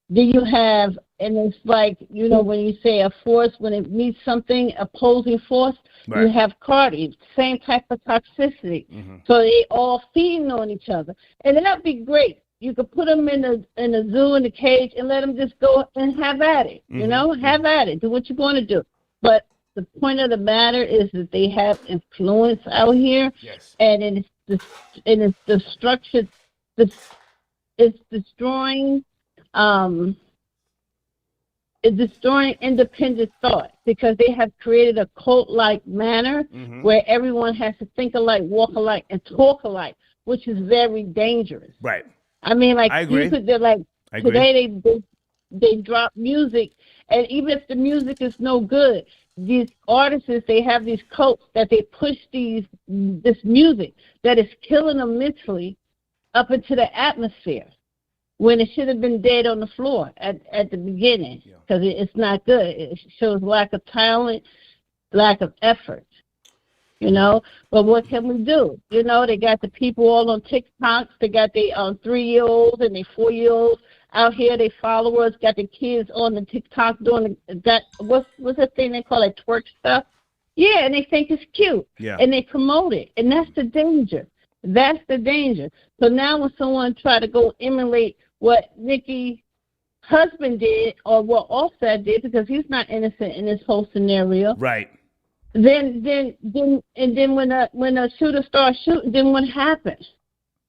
[SPEAKER 7] then you have, and it's like, you know, when you say a force, when it meets something, opposing force,
[SPEAKER 1] right.
[SPEAKER 7] You have Cardi, same type of toxicity.
[SPEAKER 1] Mm-hmm.
[SPEAKER 7] So they all feeding on each other. And that'd be great. You could put them in a zoo, in a cage, and let them just go and have at it.
[SPEAKER 1] Mm-hmm.
[SPEAKER 7] You know, have at it. Do what you're going to do. But the point of the matter is that they have influence out here,
[SPEAKER 1] yes.
[SPEAKER 7] And it's destruction. It's destroying. It's destroying independent thought because they have created a cult-like manner
[SPEAKER 1] Mm-hmm.
[SPEAKER 7] where everyone has to think alike, walk alike, and talk alike, which is very dangerous.
[SPEAKER 1] Right.
[SPEAKER 7] I mean, like
[SPEAKER 1] I agree.
[SPEAKER 7] they're like
[SPEAKER 1] I agree.
[SPEAKER 7] today they drop music, and even if the music is no good, these artists, they have these cults that they push this music that is killing them mentally up into the atmosphere when it should have been dead on the floor at the beginning because it's not good. It shows lack of talent, lack of effort, you know. But what can we do? You know, they got the people all on TikToks. They got their 3-year-olds and their 4-year-olds out here. They followers got the kids on the TikTok doing that. What's the thing they call it, twerk stuff? Yeah, and they think it's cute.
[SPEAKER 1] Yeah.
[SPEAKER 7] And they promote it, and that's the danger. That's the danger. So now when someone try to go emulate what Nicki's husband did or what Offset did, because he's not innocent in this whole scenario.
[SPEAKER 1] Right.
[SPEAKER 7] Then when a shooter starts shooting, then what happens?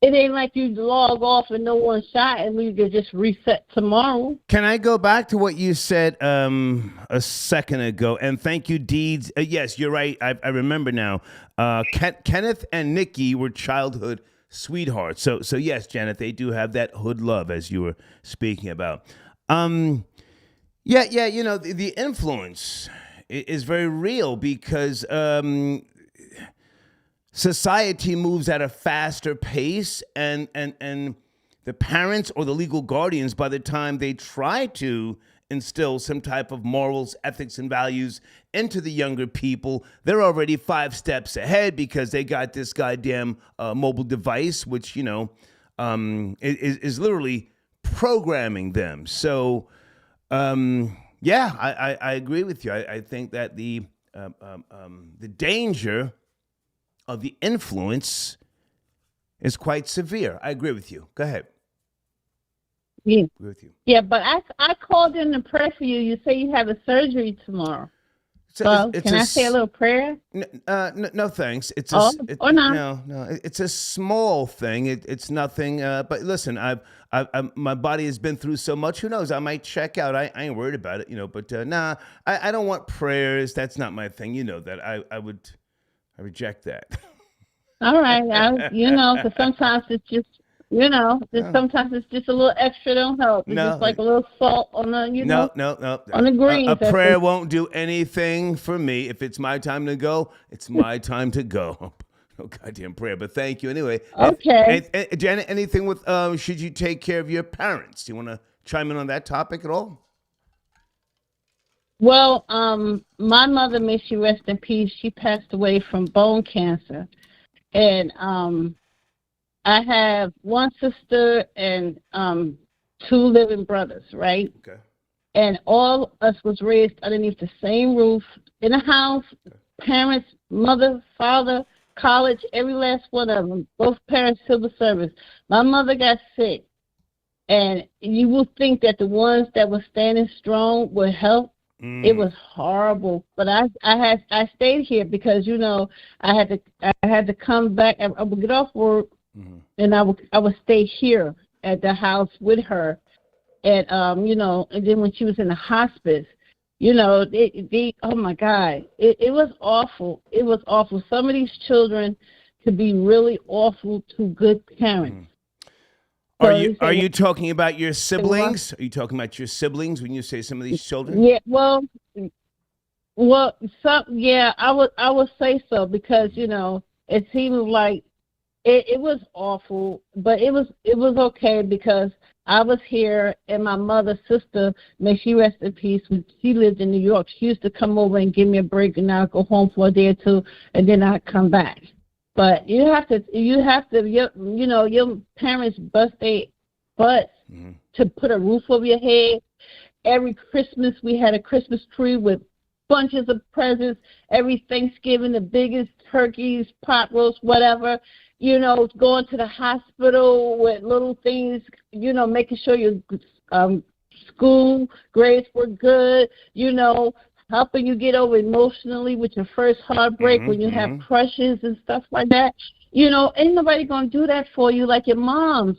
[SPEAKER 7] It ain't like you log off and no one shot and we could just reset tomorrow.
[SPEAKER 1] Can I go back to what you said a second ago? And thank you, Deeds. Yes, you're right. I remember now. Kenneth and Nicki were childhood sweethearts. So yes, Janet, they do have that hood love as you were speaking about. Yeah. You know, the influence is very real because society moves at a faster pace, and the parents or the legal guardians, by the time they try to instill some type of morals, ethics, and values into the younger people, they're already 5 steps ahead because they got this goddamn mobile device, which, you know, is literally programming them. So, yeah, I agree with you. I think that the danger of the influence is quite severe. I agree with you. Go ahead.
[SPEAKER 7] Yeah.
[SPEAKER 1] Agree with you.
[SPEAKER 7] Yeah, but I called in to pray for you. You say you have a surgery tomorrow. So can I say a little prayer?
[SPEAKER 1] No, thanks. It's
[SPEAKER 7] or not?
[SPEAKER 1] No. It's a small thing. It's nothing. But listen, my body has been through so much. Who knows? I might check out. I ain't worried about it, you know. But nah, I don't want prayers. That's not my thing. You know that. I reject that.
[SPEAKER 7] All right, you know, because sometimes it's just, you know, sometimes it's just a little extra don't help. It's just like a little salt on the, you know, on the greens.
[SPEAKER 1] A prayer won't do anything for me. If it's my time to go, it's my time to go. No goddamn prayer, but thank you anyway.
[SPEAKER 7] Okay.
[SPEAKER 1] Janet, anything with should you take care of your parents? Do you want to chime in on that topic at all?
[SPEAKER 7] Well, my mother, may she rest in peace, she passed away from bone cancer. And I have one sister and 2 living brothers, right?
[SPEAKER 1] Okay.
[SPEAKER 7] And all us was raised underneath the same roof, in a house, parents, mother, father, college, every last one of them, both parents civil service. My mother got sick, and you will think that the ones that were standing strong would help, It was horrible, but I stayed here because I had to come back. I would get off work, and I would stay here at the house with her, and and then when she was in the hospice, oh my God, it was awful. It was awful. Some of these children could be really awful to good parents.
[SPEAKER 1] Are you talking about your siblings? Are you talking about your siblings when you say some of these children?
[SPEAKER 7] Yeah, well, I would say so because it seemed like it was awful, but it was okay because I was here and my mother's sister, may she rest in peace, when she lived in New York, she used to come over and give me a break, and I'd go home for a day or two, and then I'd come back. But you have to, your parents bust their butts to put a roof over your head. Every Christmas, we had a Christmas tree with bunches of presents. Every Thanksgiving, the biggest turkeys, pot roast, whatever. Going to the hospital with little things, making sure your school grades were good, helping you get over emotionally with your first heartbreak when you have crushes and stuff like that. Ain't nobody going to do that for you like your moms,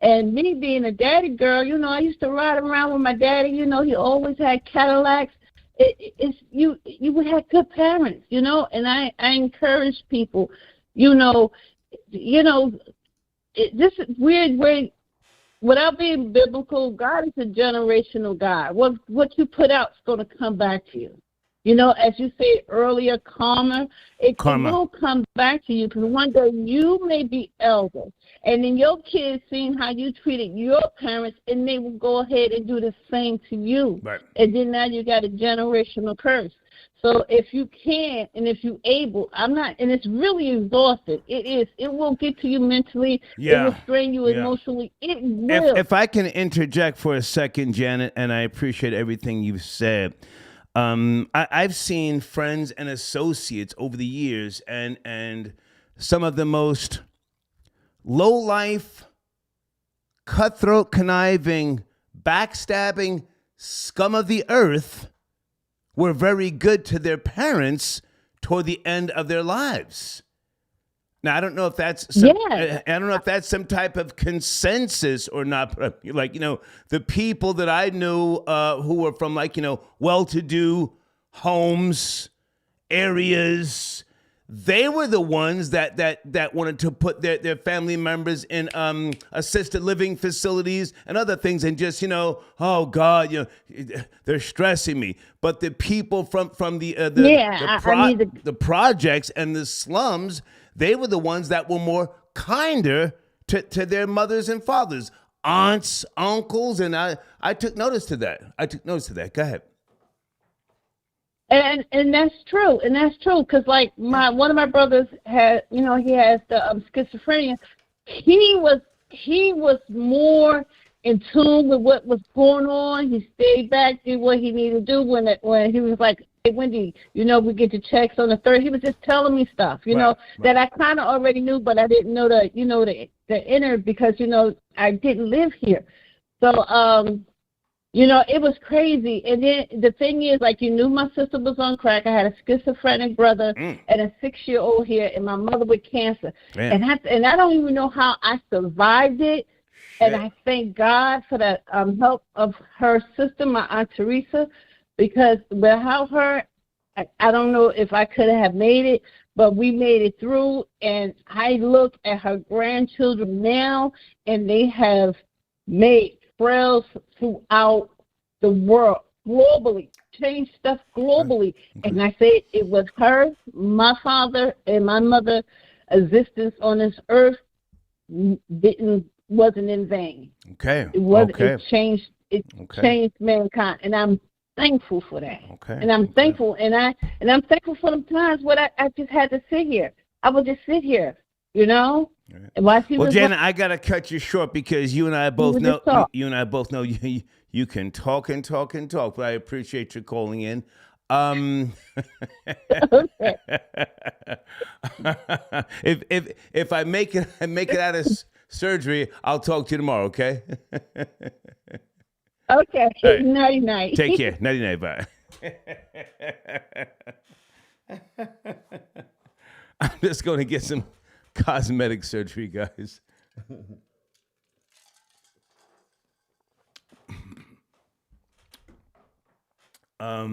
[SPEAKER 7] And me being a daddy girl, I used to ride around with my daddy, he always had Cadillacs. You would have good parents, and I encourage people, this is weird. Without being biblical, God is a generational God. What you put out is going to come back to you. As you said earlier, karma. It will come back to you because one day you may be elder, and then your kids seeing how you treated your parents, and they will go ahead and do the same to you.
[SPEAKER 1] Right.
[SPEAKER 7] And then now you got a generational curse. So if you can and if you're able, and it's really exhausting. It is. It will get to you mentally.
[SPEAKER 1] Yeah.
[SPEAKER 7] It will strain you emotionally. It will.
[SPEAKER 1] If I can interject for a second, Janet, and I appreciate everything you've said. I've seen friends and associates over the years and some of the most low-life, cutthroat, conniving, backstabbing scum of the earth were very good to their parents toward the end of their lives. Now, I don't know if that's some type of consensus or not. But the people that I knew who were from well-to-do homes, areas, they were the ones that wanted to put their family members in assisted living facilities and other things, and just oh God, they're stressing me. But the people from the projects and the slums, they were the ones that were more kinder to their mothers and fathers, aunts, uncles, and I took notice to that. Go ahead.
[SPEAKER 7] And that's true, because one of my brothers had, he has the schizophrenia. He was more in tune with what was going on. He stayed back, did what he needed to do when he was like, hey, Wendy, we get the checks on the 3rd. He was just telling me stuff, that I kind of already knew, but I didn't know the inner because I didn't live here. So it was crazy. And then the thing is, my sister was on crack. I had a schizophrenic brother and a 6-year-old here, and my mother with cancer. And I don't even know how I survived it. Shit. And I thank God for the help of her sister, my Aunt Teresa, because without her, I don't know if I could have made it, but we made it through. And I look at her grandchildren now, and they have made trails throughout the world, globally, changed stuff globally. Okay. And I say it was her, my father, and my mother existence on this earth wasn't in vain.
[SPEAKER 1] Okay.
[SPEAKER 7] It was. Okay. It changed. It changed mankind, and I'm thankful for that.
[SPEAKER 1] Okay.
[SPEAKER 7] And I'm thankful, and I'm thankful for the times when I just had to sit here. I would just sit here, Right.
[SPEAKER 1] Well, Janet, I gotta cut you short because you and I both know. You can talk and talk and talk, but I appreciate you calling in. If I make it out of surgery, I'll talk to you tomorrow. Okay.
[SPEAKER 7] Okay.
[SPEAKER 1] All right.
[SPEAKER 7] Nighty night.
[SPEAKER 1] Take care. Nighty night. Bye. I'm just going to get some cosmetic surgery, guys. I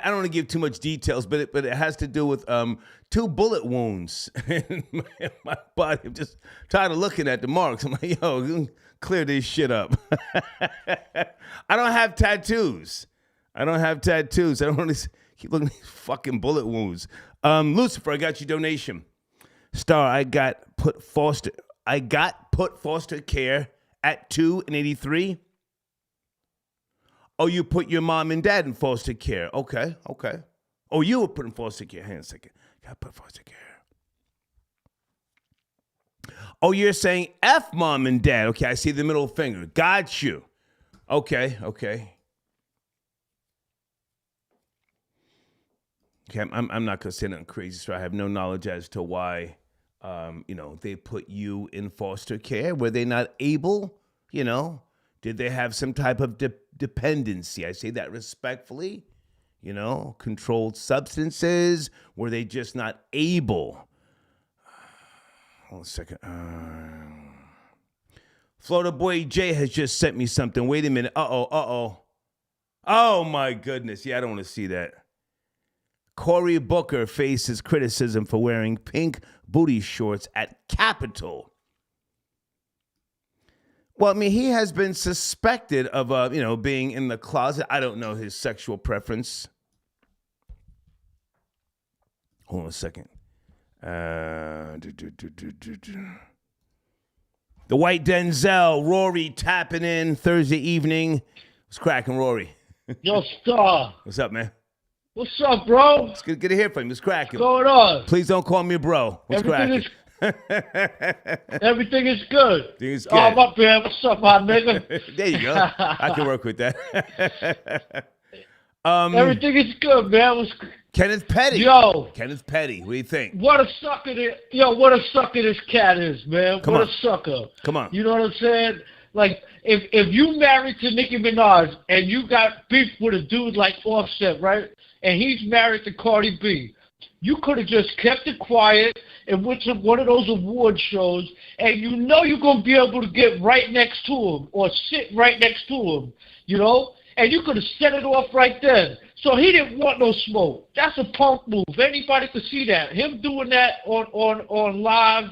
[SPEAKER 1] don't want to give too much details, but it has to do with 2 bullet wounds in my body. I'm just tired of looking at the marks. I'm like, yo, clear this shit up. I don't have tattoos. I don't want to keep looking at these fucking bullet wounds. Lucifer, I got your donation. Star, I got put foster care at 2 and 83. Oh, you put your mom and dad in foster care. Okay. Oh, you were put in foster care. Hang on a second. Got to put foster care. Oh, you're saying F mom and dad. Okay, I see the middle finger. Got you. Okay. Okay, I'm not going to say nothing crazy, so I have no knowledge as to why, they put you in foster care. Were they not able, Did they have some type of dependency? I say that respectfully. Controlled substances. Were they just not able? Hold on a second. Florida Boy Jay has just sent me something. Wait a minute. Uh-oh. Oh, my goodness. Yeah, I don't want to see that. Cory Booker faces criticism for wearing pink booty shorts at Capitol. Well, I mean, he has been suspected of, being in the closet. I don't know his sexual preference. Hold on a second. The White Denzel, Rory tapping in Thursday evening. What's cracking, Rory?
[SPEAKER 8] Yo, Star.
[SPEAKER 1] What's up, man?
[SPEAKER 8] What's up, bro?
[SPEAKER 1] It's good to hear from you. What's cracking?
[SPEAKER 8] What's going on?
[SPEAKER 1] Please don't call me bro. What's cracking?
[SPEAKER 8] Everything is good.
[SPEAKER 1] Everything's good.
[SPEAKER 8] Oh, I'm up here. What's up, my nigga?
[SPEAKER 1] There you go. I can work with that.
[SPEAKER 8] Everything is good, man.
[SPEAKER 1] Kenneth Petty.
[SPEAKER 8] Yo.
[SPEAKER 1] Kenneth Petty. What do you think?
[SPEAKER 8] What a sucker this cat is, man. What a sucker.
[SPEAKER 1] Come on.
[SPEAKER 8] You know what I'm saying? Like, if you married to Nicki Minaj and you got beef with a dude like Offset, right? And he's married to Cardi B. You could have just kept it quiet and went to one of those award shows, and you're going to be able to get right next to him or sit right next to him, and you could have set it off right then. So he didn't want no smoke. That's a punk move. Anybody could see that. Him doing that on live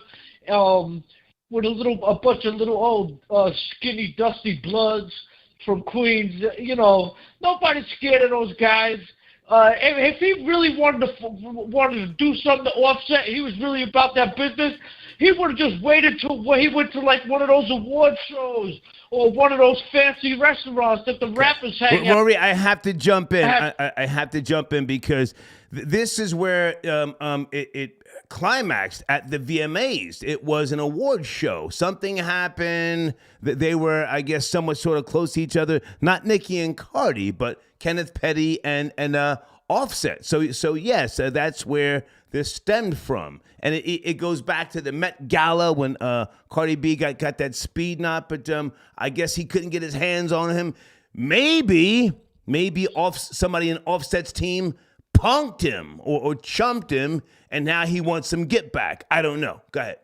[SPEAKER 8] with a bunch of little old skinny, dusty bloods from Queens, nobody's scared of those guys. If he really wanted to do something to Offset, he was really about that business, he would have just waited till he went to like one of those award shows or one of those fancy restaurants that the rappers hang out.
[SPEAKER 1] Rory, I have to jump in. I have to jump in because this is where it climaxed at the VMAs. It was an award show. Something happened. They were, I guess, somewhat sort of close to each other. Not Nicki and Cardi, but Kenneth Petty and Offset. So yes, that's where this stemmed from. And it goes back to the Met Gala when Cardi B got that speed knot, but I guess he couldn't get his hands on him. Maybe somebody in Offset's team punked him or chumped him, and now he wants some get back. I don't know. Go ahead.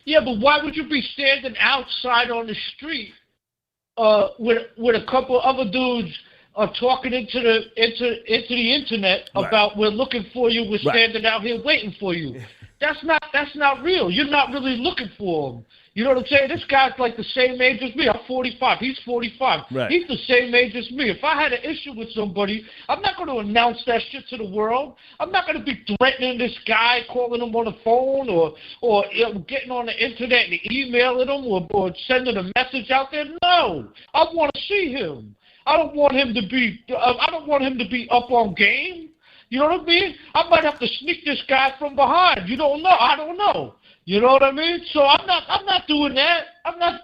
[SPEAKER 8] Yeah, but why would you be standing outside on the street with a couple other dudes talking into the internet about we're looking for you, we're standing out here waiting for you? That's not real. You're not really looking for them. You know what I'm saying? This guy's like the same age as me. I'm 45. He's 45.
[SPEAKER 1] Right.
[SPEAKER 8] He's the same age as me. If I had an issue with somebody, I'm not going to announce that shit to the world. I'm not going to be threatening this guy, calling him on the phone or getting on the internet and emailing him or sending a message out there. No. I want to see him. I don't want him to be up on game. You know what I mean? I might have to sneak this guy from behind. You don't know. I don't know. You know what I mean? So I'm not doing that. I'm not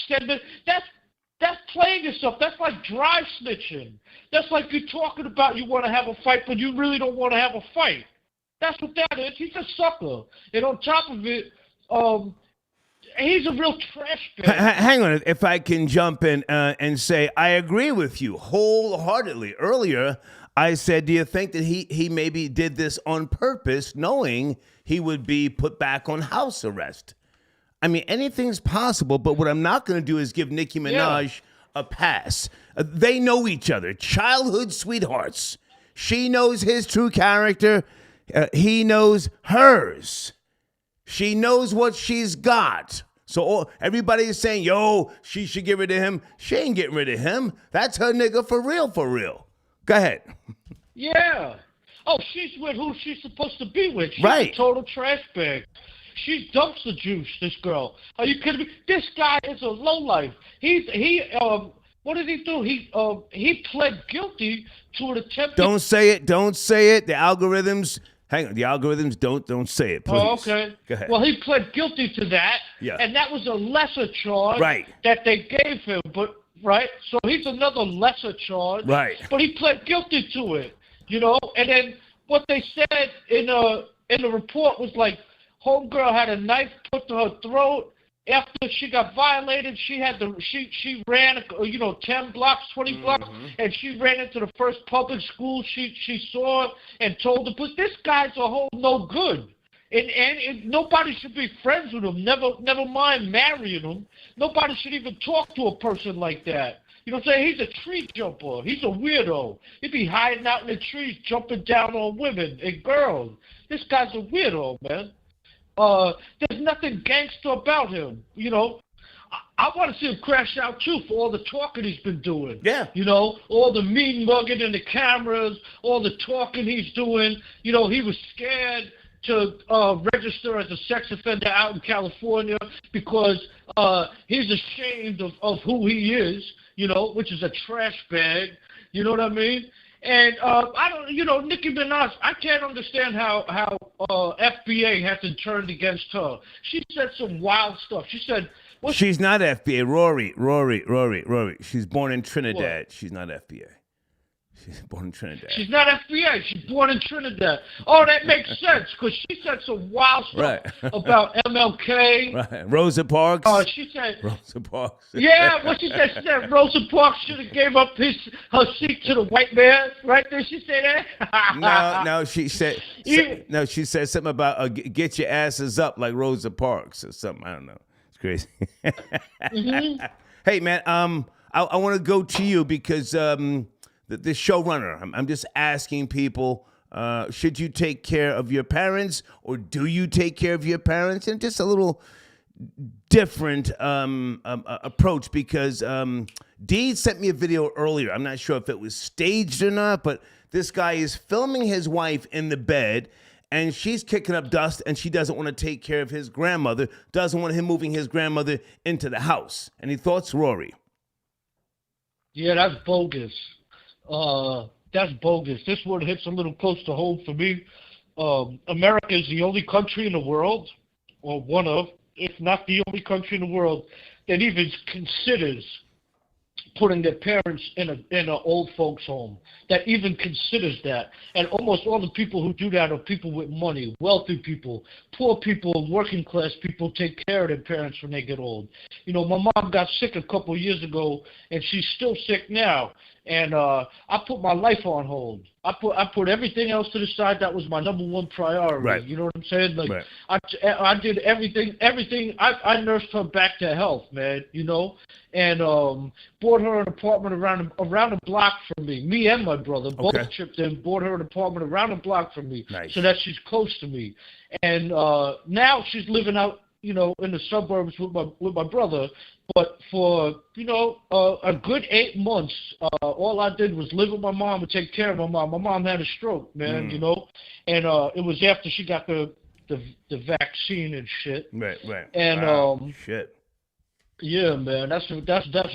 [SPEAKER 8] sending. That's playing yourself. That's like dry snitching. That's like you're talking about you want to have a fight, but you really don't want to have a fight. That's what that is. He's a sucker. And on top of it, he's a real trash bag.
[SPEAKER 1] Hang on, if I can jump in and say I agree with you wholeheartedly. Earlier, I said, do you think that he maybe did this on purpose, knowing he would be put back on house arrest? I mean, anything's possible, but what I'm not going to do is give Nicki Minaj a pass. They know each other, childhood sweethearts. She knows his true character. He knows hers. She knows what she's got. So everybody is saying, yo, she should get rid of him. She ain't getting rid of him. That's her nigga for real, for real. Go ahead.
[SPEAKER 8] Yeah. Oh, she's with who she's supposed to be with. She's
[SPEAKER 1] Right.
[SPEAKER 8] a total trash bag. She's dumpster juice, this girl. Are you kidding me? This guy is a lowlife. What did he do? He pled guilty to an attempt.
[SPEAKER 1] Don't say it. Don't say it. The algorithms. Hang on. The algorithms don't say it, please.
[SPEAKER 8] Oh, okay.
[SPEAKER 1] Go ahead.
[SPEAKER 8] Well, he pled guilty to that.
[SPEAKER 1] Yeah.
[SPEAKER 8] And that was a lesser charge
[SPEAKER 1] Right.
[SPEAKER 8] that they gave him. But right? So he's another lesser charge.
[SPEAKER 1] Right.
[SPEAKER 8] But he pled guilty to it. You know? And then what they said in the report was like, homegirl had a knife put to her throat. After she got violated, she ran 10 blocks, 20 blocks, and she ran into the first public school she saw and told the police, this guy's a whole no good. And nobody should be friends with him, never mind marrying him. Nobody should even talk to a person like that. You know what I'm saying? He's a tree jumper. He's a weirdo. He'd be hiding out in the trees, jumping down on women and girls. This guy's a weirdo, man. There's nothing gangster about him, you know. I want to see him crash out too for all the talking he's been doing.
[SPEAKER 1] Yeah.
[SPEAKER 8] You know, all the mean mugging in the cameras, all the talking he's doing. You know, he was scared to register as a sex offender out in California because he's ashamed of who he is, you know, which is a trash bag. You know what I mean? And I don't, you know, Nicki Minaj, I can't understand how FBA hasn't turned against her. She said some wild stuff. She said,
[SPEAKER 1] she's not FBA. Rory. She's born in Trinidad.
[SPEAKER 8] What?
[SPEAKER 1] She's not FBA. She's born in Trinidad.
[SPEAKER 8] She's not FBI. She's born in Trinidad. Oh, that makes sense because she said some wild stuff about MLK.
[SPEAKER 1] Right. Rosa Parks.
[SPEAKER 8] Oh, she said.
[SPEAKER 1] Rosa Parks.
[SPEAKER 8] Yeah, what she said? She said Rosa Parks should have gave up her seat to the white man. Right? Did she say that?
[SPEAKER 1] No. She said. No, she said something about get your asses up like Rosa Parks or something. I don't know. It's crazy. Hey man, I want to go to you because the showrunner. I'm just asking people, should you take care of your parents or do you take care of your parents? And just a little different approach because Dee sent me a video earlier. I'm not sure if it was staged or not, but this guy is filming his wife in the bed and she's kicking up dust and she doesn't want to take care of his grandmother, doesn't want him moving his grandmother into the house. Any thoughts, Rory?
[SPEAKER 8] Yeah, that's bogus. That's bogus. This one hits a little close to home for me. America is the only country in the world, or one of, if not the only country in the world, that even considers putting their parents in an old folks home, that even considers that. And almost all the people who do that are people with money, wealthy people. Poor people, working class people take care of their parents when they get old. You know, my mom got sick a couple of years ago, and she's still sick now. And I put my life on hold. I put everything else to the side. That was my number one priority.
[SPEAKER 1] Right.
[SPEAKER 8] You know what I'm saying? Like
[SPEAKER 1] Right.
[SPEAKER 8] I did everything. I nursed her back to health, man. You know, and bought her an apartment around the block from me. Me and my brother both chipped in. Bought her an apartment around the block from me,
[SPEAKER 1] Nice.
[SPEAKER 8] so that she's close to me. And now she's living out, you know, in the suburbs with my brother. But for, you know, a good 8 months, all I did was live with my mom and take care of my mom. My mom had a stroke, man, you know, and it was after she got the vaccine and shit.
[SPEAKER 1] Right.
[SPEAKER 8] And
[SPEAKER 1] wow. Shit.
[SPEAKER 8] Yeah, man, that's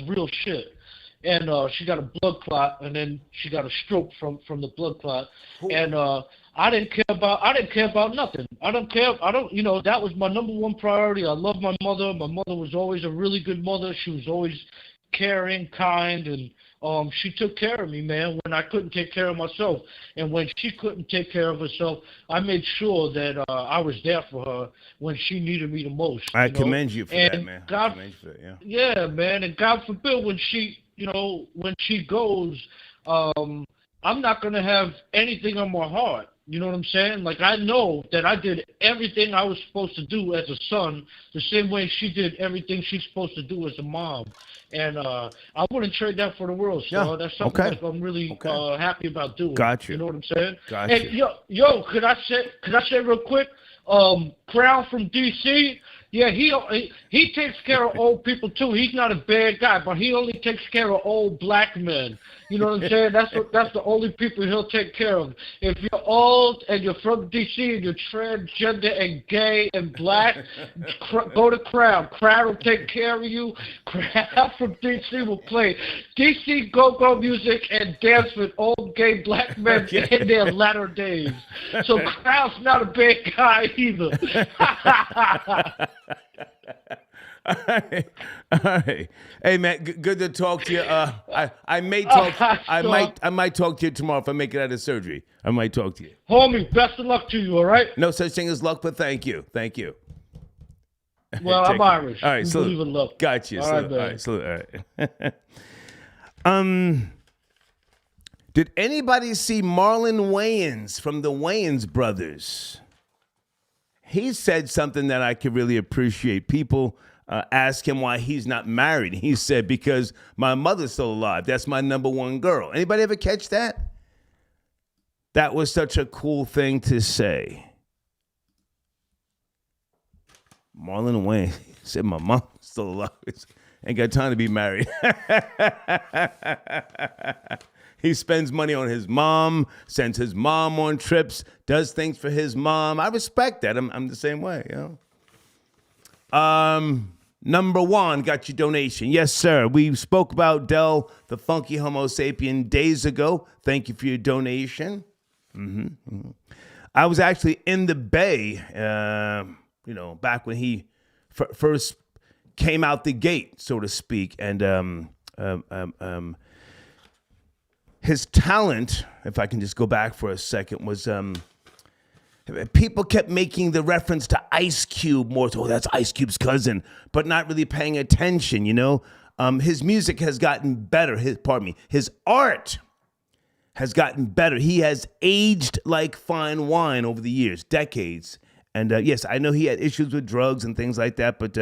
[SPEAKER 8] real shit. And she got a blood clot, and then she got a stroke from the blood clot. And I didn't care about nothing. You know, that was my number one priority. I love my mother. My mother was always a really good mother. She was always caring, kind, and she took care of me, man, when I couldn't take care of myself. And when she couldn't take care of herself, I made sure that I was there for her when she needed me the most.
[SPEAKER 1] I commend you for that, man.
[SPEAKER 8] God,
[SPEAKER 1] I commend you for that,
[SPEAKER 8] yeah, man. And God forbid when she goes, I'm not gonna have anything on my heart. You know what I'm saying? Like, I know that I did everything I was supposed to do as a son, the same way she did everything she's supposed to do as a mom. And I wouldn't trade that for the world, so
[SPEAKER 1] Yeah.
[SPEAKER 8] that's something
[SPEAKER 1] Okay.
[SPEAKER 8] that I'm really
[SPEAKER 1] Okay.
[SPEAKER 8] happy about doing.
[SPEAKER 1] Got you.
[SPEAKER 8] You know what I'm saying?
[SPEAKER 1] Got
[SPEAKER 8] And
[SPEAKER 1] you.
[SPEAKER 8] yo, could I say real quick? Crown from DC. Yeah, he takes care of old people too. He's not a bad guy, but he only takes care of old black men. You know what I'm saying? That's the only people he'll take care of. If you're old and you're from DC and you're transgender and gay and black, go to Crown. Crown will take care of you. Crown from DC will play DC go-go music and dance with old gay black men in their latter days. So Crown's not a bad guy either.
[SPEAKER 1] All right. Hey man, good to talk to you. I may talk. I might talk to you tomorrow if I make it out of surgery. I might talk to you.
[SPEAKER 8] Homie, best of luck to you. All right.
[SPEAKER 1] No such thing as luck, but thank you. Thank you.
[SPEAKER 8] Well, I'm Irish.
[SPEAKER 1] All right,
[SPEAKER 8] We
[SPEAKER 1] salute.
[SPEAKER 8] believe in love.
[SPEAKER 1] Got you.
[SPEAKER 8] All
[SPEAKER 1] Salute.
[SPEAKER 8] right,
[SPEAKER 1] All
[SPEAKER 8] man.
[SPEAKER 1] right, salute. All right. Did anybody see Marlon Wayans from the Wayans brothers? He said something that I could really appreciate. People ask him why he's not married. He said, because my mother's still alive. That's my number one girl. Anybody ever catch that? That was such a cool thing to say. Marlon Wayans said, my mom's still alive. Ain't got time to be married. He spends money on his mom, sends his mom on trips, does things for his mom. I respect that. I'm the same way, you know. Number one, got your donation. Yes, sir. We spoke about Del, the funky Homo sapien, days ago. Thank you for your donation. I was actually in the Bay, back when he first came out the gate, so to speak, and his talent, if I can just go back for a second, was people kept making the reference to Ice Cube more. So, that's Ice Cube's cousin, but not really paying attention, you know. His music has gotten better. His art has gotten better. He has aged like fine wine over the years, decades. And yes, I know he had issues with drugs and things like that, but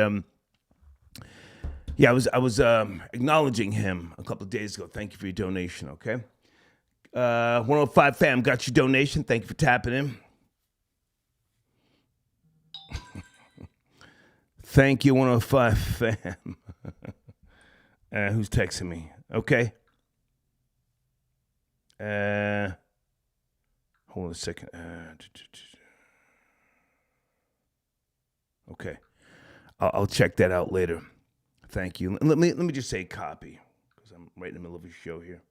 [SPEAKER 1] yeah, I was acknowledging him a couple of days ago. Thank you for your donation, okay? 105 fam, got your donation. Thank you for tapping in. Thank you, 105 fam. Who's texting me? Okay. Hold on a second. Okay. I'll check that out later. Thank you. Let me just say copy, because I'm right in the middle of a show here.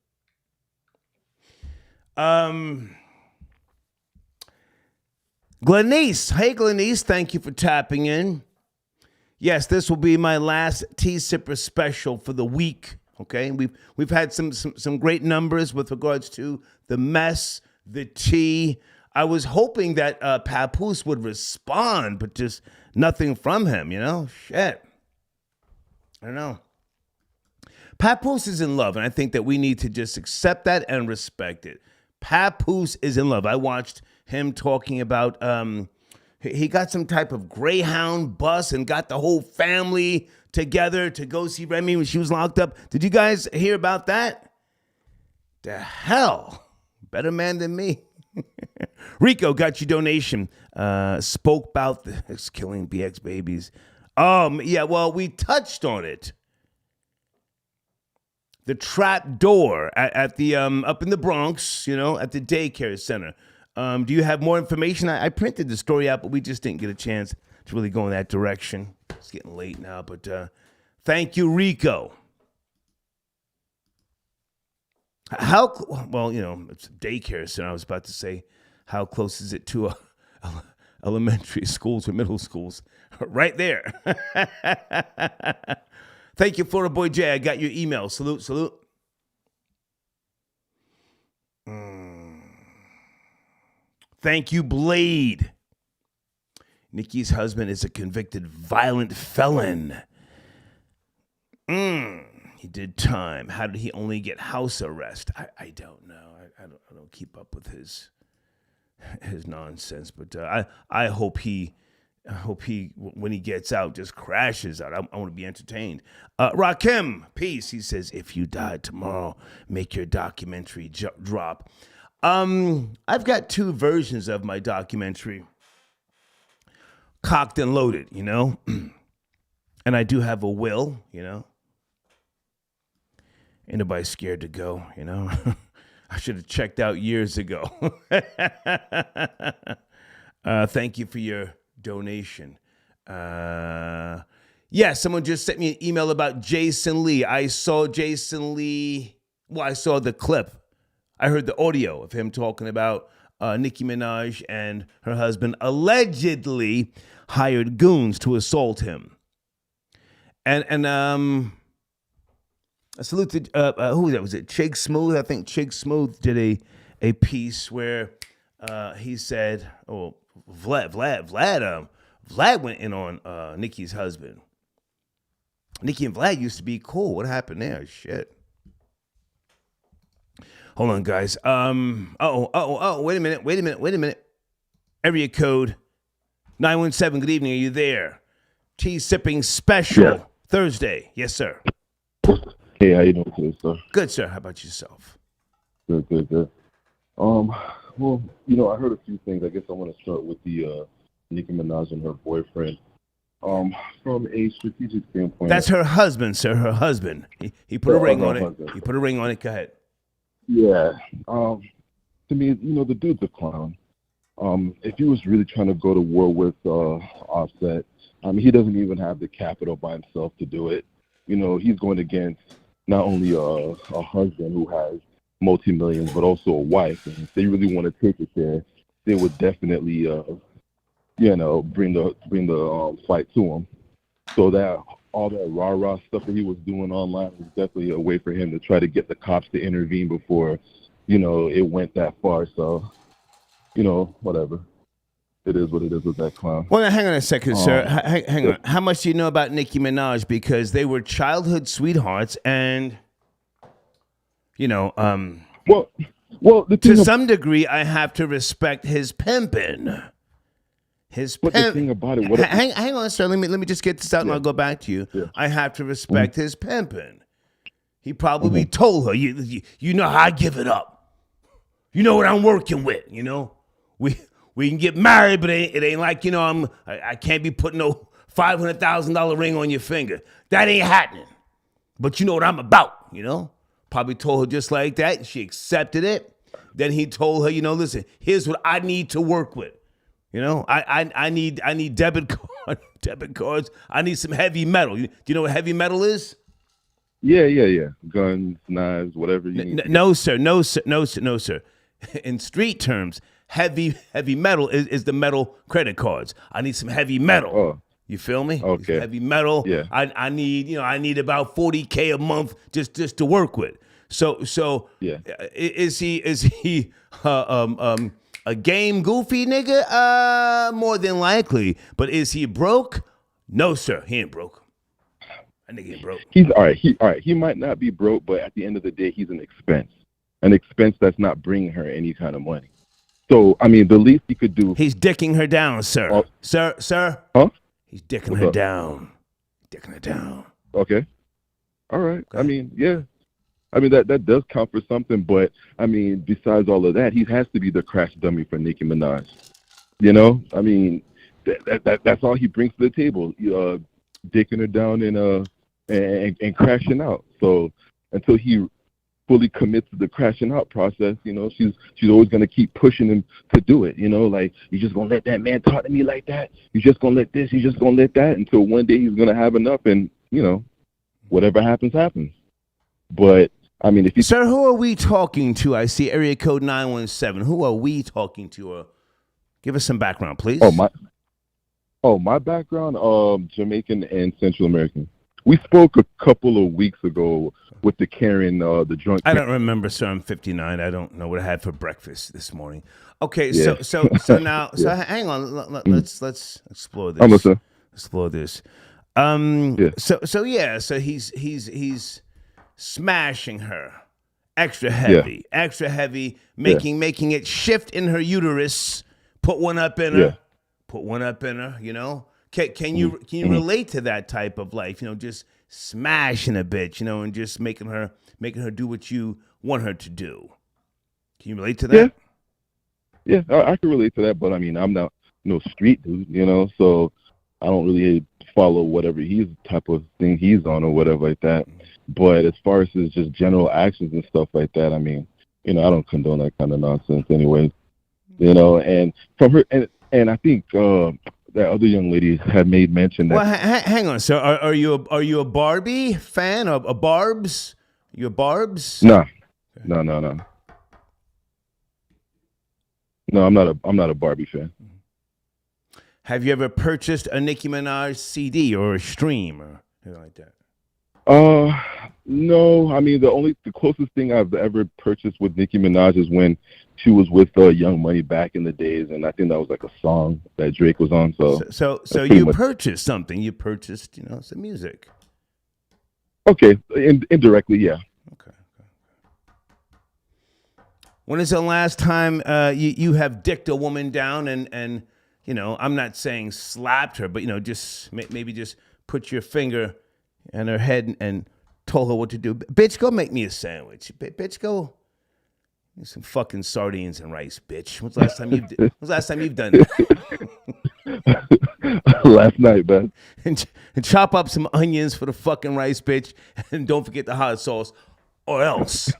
[SPEAKER 1] Glenice. Hey, Glenice. Thank you for tapping in. Yes, this will be my last Tea Sipper special for the week. Okay, we've had some great numbers with regards to the mess, the tea. I was hoping that Papoose would respond, but just nothing from him. You know, shit. I don't know. Papoose is in love, and I think that we need to just accept that and respect it. Papoose is in love. I watched him talking about he got some type of Greyhound bus and got the whole family together to go see Remy when she was locked up. Did you guys hear about that? The hell? Better man than me. Rico, got your donation. Spoke about this killing BX babies. Yeah, well, we touched on it. The trap door at the up in the Bronx, at the daycare center. Do you have more information? I printed the story out, but we just didn't get a chance to really go in that direction. It's getting late now, but thank you, Rico. Well, it's a daycare center. I was about to say, how close is it to elementary schools or middle schools? Right there. Thank you, Florida Boy J. I got your email. Salute, salute. Thank you, Blade. Nicki's husband is a convicted violent felon. He did time. How did he only get house arrest? I don't know. I don't keep up with his nonsense. But I hope he when he gets out just crashes out. I want to be entertained. Rakim, peace. He says, if you died tomorrow, make your documentary drop. I've got two versions of my documentary. Cocked and loaded, you know. And I do have a will, you know. Ain't nobody scared to go, you know. I should have checked out years ago. Thank you for your donation. Yeah, someone just sent me an email about Jason Lee. I saw Jason Lee. Well, I saw the clip. I heard the audio of him talking about Nicki Minaj and her husband allegedly hired goons to assault him. And I salute to, who was that? Was it Chig Smooth? I think Chig Smooth did a piece where he said, Vlad went in on Nicki's husband. Nicki and Vlad used to be cool. What happened there? Shit. Hold on, guys. Wait a minute. Area code 917. Good evening. Are you there? Tea sipping special Thursday. Yes, sir.
[SPEAKER 9] Hey, how you doing today, sir?
[SPEAKER 1] Good, sir. How about yourself?
[SPEAKER 9] Good. Well, I heard a few things. I guess I want to start with the Nicki Minaj and her boyfriend. From a strategic standpoint,
[SPEAKER 1] that's her husband, sir. Her husband. He put a ring on it. Husband. He put a ring on it. Go ahead.
[SPEAKER 9] Yeah. To me, the dude's a clown. If he was really trying to go to war with Offset, he doesn't even have the capital by himself to do it. He's going against not only a husband who has multi-millions, but also a wife. And if they really want to take it there, they would definitely, bring the fight to him. So that all that rah-rah stuff that he was doing online was definitely a way for him to try to get the cops to intervene before, it went that far. So, whatever. It is what it is with that clown.
[SPEAKER 1] Well, now, hang on a second, sir. Hang on. How much do you know about Nicki Minaj? Because they were childhood sweethearts, and
[SPEAKER 9] well,
[SPEAKER 1] to some degree, I have to respect his pimping.
[SPEAKER 9] But the thing about it,
[SPEAKER 1] hang on, sir. Let me just get this out, and I'll go back to you.
[SPEAKER 9] Yeah.
[SPEAKER 1] I have to respect his pimping. He probably told her, "You know how I give it up. You know what I'm working with. We can get married, but it ain't like, I can't be putting no $500,000 ring on your finger. That ain't happening. But you know what I'm about, Probably told her just like that. She accepted it. Then he told her, listen, here's what I need to work with. I need debit cards. I need some heavy metal. Do you know what heavy metal is?
[SPEAKER 9] Yeah. Guns, knives, whatever you need.
[SPEAKER 1] No, sir. In street terms, heavy metal is the metal credit cards. I need some heavy metal.
[SPEAKER 9] Oh.
[SPEAKER 1] You feel me?
[SPEAKER 9] Okay.
[SPEAKER 1] Heavy metal.
[SPEAKER 9] Yeah.
[SPEAKER 1] I need about $40K a month just to work with. So
[SPEAKER 9] yeah.
[SPEAKER 1] Is he a game goofy nigga? More than likely. But is he broke? No, sir. He ain't broke. That nigga ain't broke.
[SPEAKER 9] He's all right. He might not be broke, but at the end of the day, he's an expense. An expense that's not bringing her any kind of money. So, the least he could do...
[SPEAKER 1] He's dicking her down, sir. Sir?
[SPEAKER 9] Huh?
[SPEAKER 1] He's dicking her down. Dicking her down.
[SPEAKER 9] Okay. All right. Yeah. That does count for something, but, besides all of that, he has to be the crash dummy for Nicki Minaj. That's all he brings to the table. Dicking her down and crashing out. So, until he fully commits to the crashing out process, she's always going to keep pushing him to do it, like, you just going to let that man talk to me like that? You just going to let this? You just going to let that? Until one day he's going to have enough and, whatever happens. But, if you...
[SPEAKER 1] Sir, who are we talking to? I see area code 917. Who are we talking to? Give us some background, please.
[SPEAKER 9] My background, Jamaican and Central American. we spoke a couple of weeks ago with the Karen, the drunk.
[SPEAKER 1] I don't remember, sir. I'm 59. I don't know what I had for breakfast this morning. Okay,
[SPEAKER 9] Yeah.
[SPEAKER 1] so now, so
[SPEAKER 9] Yeah.
[SPEAKER 1] hang on. Let's explore this.
[SPEAKER 9] I'm listening.
[SPEAKER 1] Explore this.
[SPEAKER 9] Yeah.
[SPEAKER 1] So he's smashing her, extra heavy, making it shift in her uterus. Put one up in her.
[SPEAKER 9] Yeah.
[SPEAKER 1] Put one up in her. You know. Can you relate to that type of life? You know, just smashing a bitch, you know, and just making her do what you want her to do. Can you relate to that?
[SPEAKER 9] Yeah, I can relate to that, but I mean, I'm not no street dude, you know, so I don't really follow whatever type of thing he's on or whatever like that. But as far as his just general actions and stuff like that, I mean, you know, I don't condone that kind of nonsense anyway, you know. And from her, and I think that other young lady had made mention that.
[SPEAKER 1] Well, hang on. So are you a Barbie fan of a Barbs? You a Barbs?
[SPEAKER 9] No. No, I'm not a Barbie fan.
[SPEAKER 1] Have you ever purchased a Nicki Minaj CD or a stream or anything like that?
[SPEAKER 9] No. I mean, the closest thing I've ever purchased with Nicki Minaj is when she was with Young Money back in the days, and I think that was like a song that Drake was on.
[SPEAKER 1] So you purchased something. You purchased, you know, some music.
[SPEAKER 9] Okay, indirectly, yeah.
[SPEAKER 1] Okay. When is the last time you have dicked a woman down and you know, I'm not saying slapped her, but you know, just maybe just put your finger in her head and told her what to do. Bitch, go make me a sandwich. Bitch, go get some fucking sardines and rice, bitch. When's the last time you've done that?
[SPEAKER 9] Last night, man.
[SPEAKER 1] And chop up some onions for the fucking rice, bitch, and don't forget the hot sauce, or else.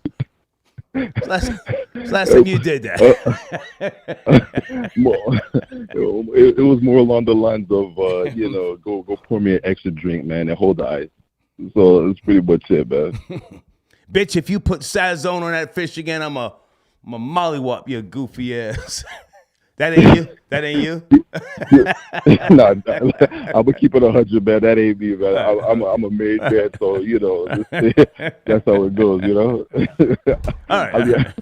[SPEAKER 1] Last time you did that.
[SPEAKER 9] It was more along the lines of, you know, go pour me an extra drink, man, and hold the ice. So that's pretty much it, man.
[SPEAKER 1] Bitch, if you put Sazone on that fish again, I'm a mollywop your goofy ass. That ain't you? That ain't you?
[SPEAKER 9] No, I'm gonna keep it 100, man. That ain't me, man. I'm a married man, so you know that's how it goes, you know.
[SPEAKER 1] All right.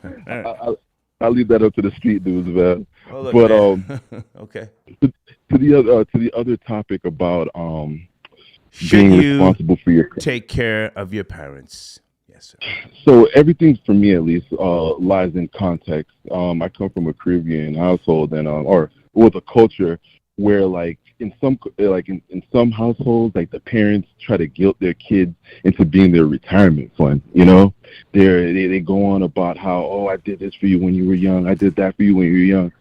[SPEAKER 9] I'll leave that up to the street dudes, man.
[SPEAKER 1] Well, look,
[SPEAKER 9] but
[SPEAKER 1] man. Okay.
[SPEAKER 9] To the other topic about
[SPEAKER 1] Should
[SPEAKER 9] being
[SPEAKER 1] you
[SPEAKER 9] responsible for your
[SPEAKER 1] take care of your parents? Yes, sir.
[SPEAKER 9] So everything for me, at least, lies in context. I come from a Caribbean household, and or with a culture where, like, in some households, like the parents try to guilt their kids into being their retirement fund. You know, they go on about how, oh, I did this for you when you were young, I did that for you when you were young.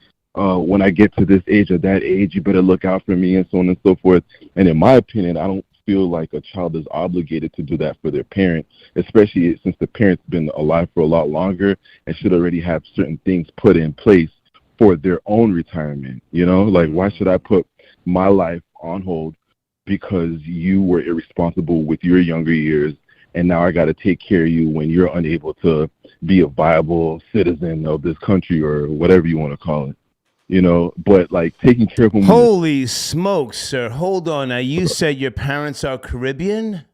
[SPEAKER 9] When I get to this age or that age, you better look out for me, and so on and so forth. And in my opinion, I don't feel like a child is obligated to do that for their parent, especially since the parent's been alive for a lot longer and should already have certain things put in place for their own retirement. You know, like, why should I put my life on hold because you were irresponsible with your younger years, and now I got to take care of you when you're unable to be a viable citizen of this country or whatever you want to call it. You know, but like taking care of them.
[SPEAKER 1] Holy smokes, sir. Hold on. Now, you said your parents are Caribbean?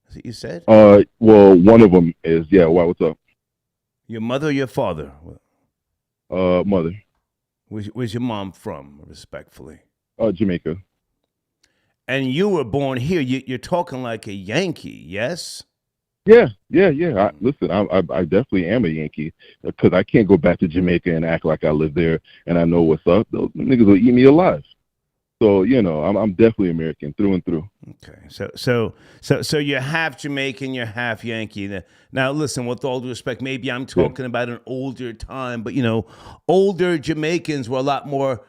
[SPEAKER 1] Is that you said?
[SPEAKER 9] Well, one of them is, yeah. Why, what's up?
[SPEAKER 1] Your mother or your father?
[SPEAKER 9] Mother.
[SPEAKER 1] Where's your mom from, respectfully?
[SPEAKER 9] Jamaica.
[SPEAKER 1] And you were born here. You're talking like a Yankee, yes?
[SPEAKER 9] Yeah. Listen, I definitely am a Yankee because I can't go back to Jamaica and act like I live there and I know what's up. Those niggas will eat me alive. So, you know, I'm definitely American through and through.
[SPEAKER 1] Okay, so you're half Jamaican, you're half Yankee. Now, listen, with all due respect, maybe I'm talking about an older time, but you know, older Jamaicans were a lot more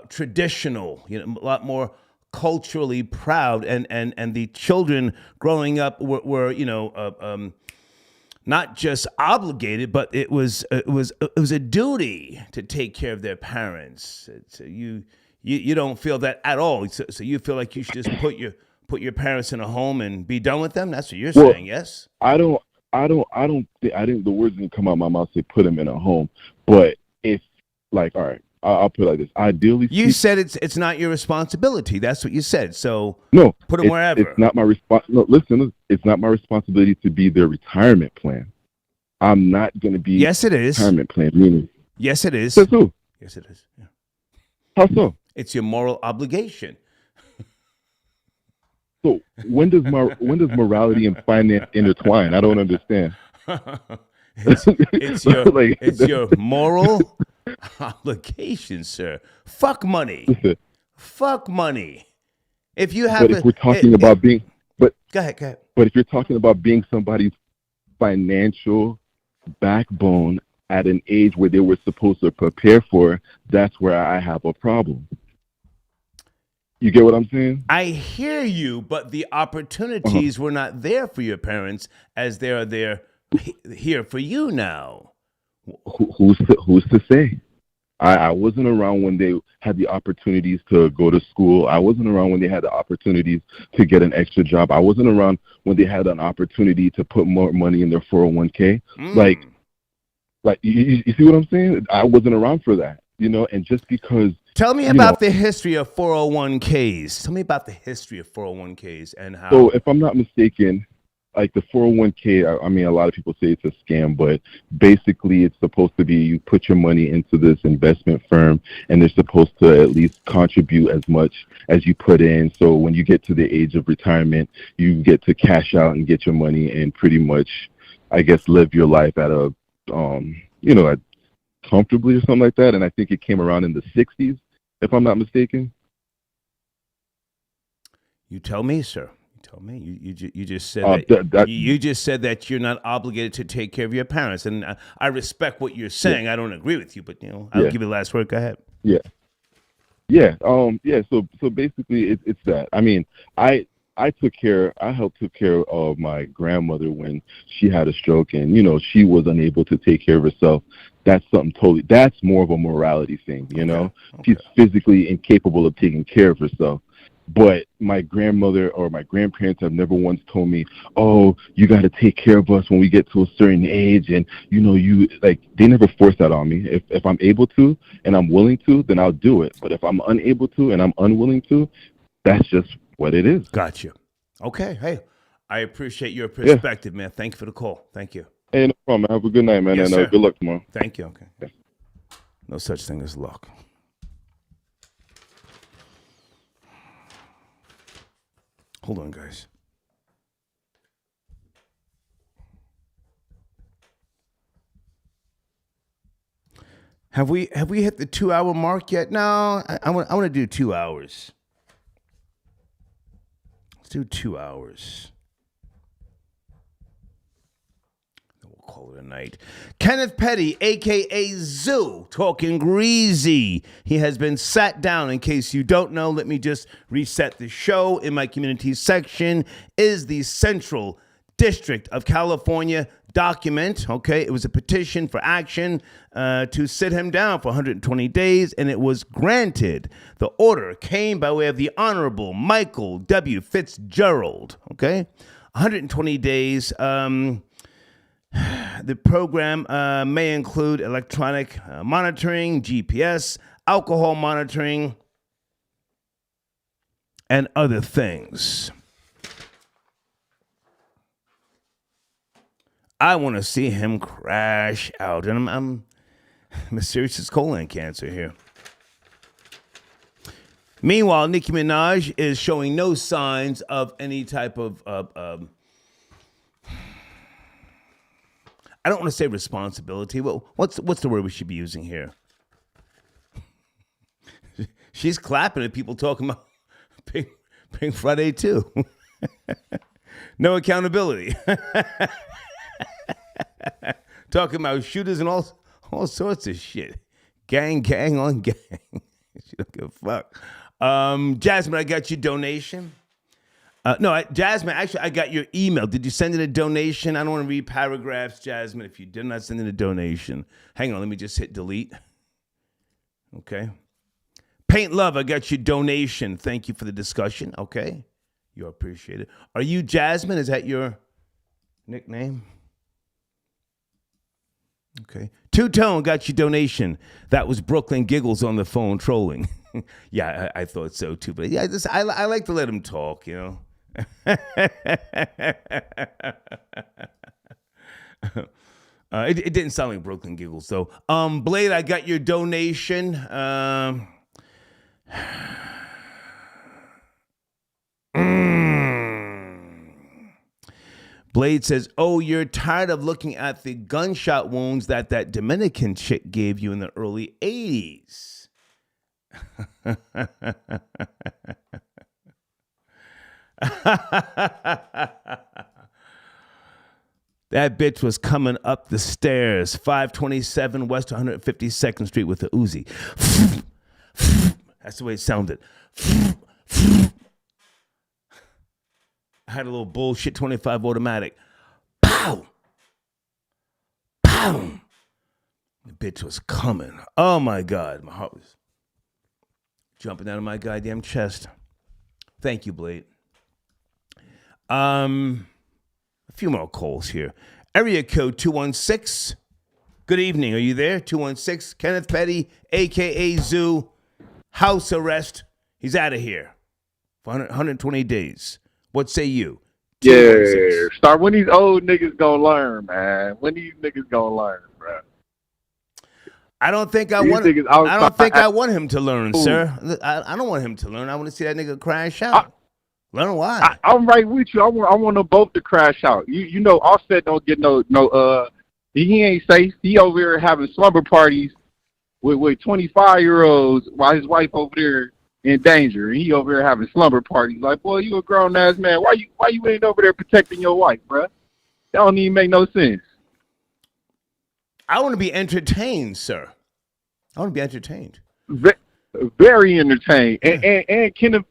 [SPEAKER 1] traditional, you know, a lot more culturally proud, and the children growing up were you know not just obligated, but it was a duty to take care of their parents. So you don't feel that at all. So you feel like you should just put your parents in a home and be done with them. That's what you're saying, yes?
[SPEAKER 9] I don't think the words didn't come out of my mouth say put them in a home, but if, like, all right, I'll put it like this. Ideally,
[SPEAKER 1] You said it's not your responsibility. That's what you said. So
[SPEAKER 9] no,
[SPEAKER 1] put them wherever.
[SPEAKER 9] It's not my No, listen, it's not my responsibility to be their retirement plan. I'm not going to be.
[SPEAKER 1] Yes, it is.
[SPEAKER 9] Retirement plan. Meaning.
[SPEAKER 1] Yes, it is.
[SPEAKER 9] Says who?
[SPEAKER 1] Yes, it is. Yeah.
[SPEAKER 9] How so?
[SPEAKER 1] It's your moral obligation.
[SPEAKER 9] So when does morality and finance intertwine? I don't understand.
[SPEAKER 1] It's your it's your moral obligation, sir. Fuck money. Fuck money. If you have,
[SPEAKER 9] but if we're talking about being, but
[SPEAKER 1] go ahead.
[SPEAKER 9] But if you're talking about being somebody's financial backbone at an age where they were supposed to prepare for, that's where I have a problem. You get what I'm saying?
[SPEAKER 1] I hear you, but the opportunities were not there for your parents as they are there here for you now.
[SPEAKER 9] Who's to say? I wasn't around when they had the opportunities to go to school. I wasn't around when they had the opportunities to get an extra job. I wasn't around when they had an opportunity to put more money in their 401k. Like you see what I'm saying? I wasn't around for that, and just because.
[SPEAKER 1] Tell me about the history of 401ks. Tell me about the history of 401ks and how.
[SPEAKER 9] So if I'm not mistaken, like the 401k, I mean, a lot of people say it's a scam, but basically it's supposed to be you put your money into this investment firm and they're supposed to at least contribute as much as you put in. So when you get to the age of retirement, you get to cash out and get your money and pretty much, I guess, live your life at a, at comfortably or something like that. And I think it came around in the 60s, if I'm not mistaken.
[SPEAKER 1] You tell me, sir. Tell me. You just said you just said that you're not obligated to take care of your parents, and I respect what you're saying. I don't agree with you, but I'll give you the last word. Go ahead.
[SPEAKER 9] So basically, it's that. I mean, I helped took care of my grandmother when she had a stroke, and she was unable to take care of herself. That's something that's more of a morality thing. Okay. She's physically incapable of taking care of herself. But my grandmother or my grandparents have never once told me, "Oh, you got to take care of us when we get to a certain age," and they never forced that on me. If I'm able to and I'm willing to, then I'll do it. But if I'm unable to and I'm unwilling to, that's just what it is.
[SPEAKER 1] Gotcha. Okay. Hey, I appreciate your perspective, man. Thank you for the call. Thank you.
[SPEAKER 9] Hey, no problem. Have a good night, man,
[SPEAKER 1] yes,
[SPEAKER 9] and good luck tomorrow.
[SPEAKER 1] Thank you. Okay. Yeah. No such thing as luck. Hold on, guys. Have we hit the 2-hour mark yet? No, I want to do 2 hours. Let's do 2 hours. We'll call it a night. Kenneth Petty, a.k.a. Zoo, talking greasy. He has been sat down. In case you don't know, let me just reset the show. In my community section is the Central District of California document. Okay, it was a petition for action to sit him down for 120 days, and it was granted. The order came by way of the Honorable Michael W. Fitzgerald. Okay, 120 days. The program may include electronic monitoring, GPS, alcohol monitoring, and other things. I want to see him crash out, and I'm serious as colon cancer here. Meanwhile, Nicki Minaj is showing no signs of any type of I don't want to say responsibility. Well, what's the word we should be using here? She's clapping at people talking about Pink Friday too. No accountability. Talking about shooters and all sorts of shit. Gang on gang. She don't give a fuck. Jasmine, I got your donation. Jasmine, actually, I got your email. Did you send in a donation? I don't want to read paragraphs, Jasmine, if you did not send in a donation. Hang on, let me just hit delete. Okay. Paint Love, I got your donation. Thank you for the discussion. Okay. You appreciate it. Are you Jasmine? Is that your nickname? Okay. Two-Tone got your donation. That was Brooklyn Giggles on the phone trolling. Yeah, I thought so too. But yeah, I like to let him talk, you know. It didn't sound like Brooklyn Giggles, though. Blade, I got your donation. Blade says, "Oh, you're tired of looking at the gunshot wounds that Dominican chick gave you in the early 80s." That bitch was coming up the stairs, 527 West 152nd Street with the Uzi. That's the way it sounded. I had a little bullshit 25 automatic. Pow! Pow! The bitch was coming. Oh my God. My heart was jumping out of my goddamn chest. Thank you, Blade. A few more calls here. Area code 216. Good evening. Are you there? 216. Kenneth Petty, a.k.a. Zoo. House arrest. He's out of here for 120 days. What say you?
[SPEAKER 3] Yeah. Start when these old niggas gonna learn, man. When these niggas gonna learn, bro?
[SPEAKER 1] I don't think I want him to learn, sir. I don't want him to learn. I want to see that nigga crash out. Learn why.
[SPEAKER 3] I'm right with you. I want them both to crash out. You know, Offset don't get no. He ain't safe. He over here having slumber parties with 25-year-olds while his wife over there in danger. And he over here having slumber parties. Like, boy, you a grown ass man. Why you ain't over there protecting your wife, bruh? That don't even make no sense.
[SPEAKER 1] I want to be entertained, sir. I want to be entertained.
[SPEAKER 3] Very entertained. And Kenneth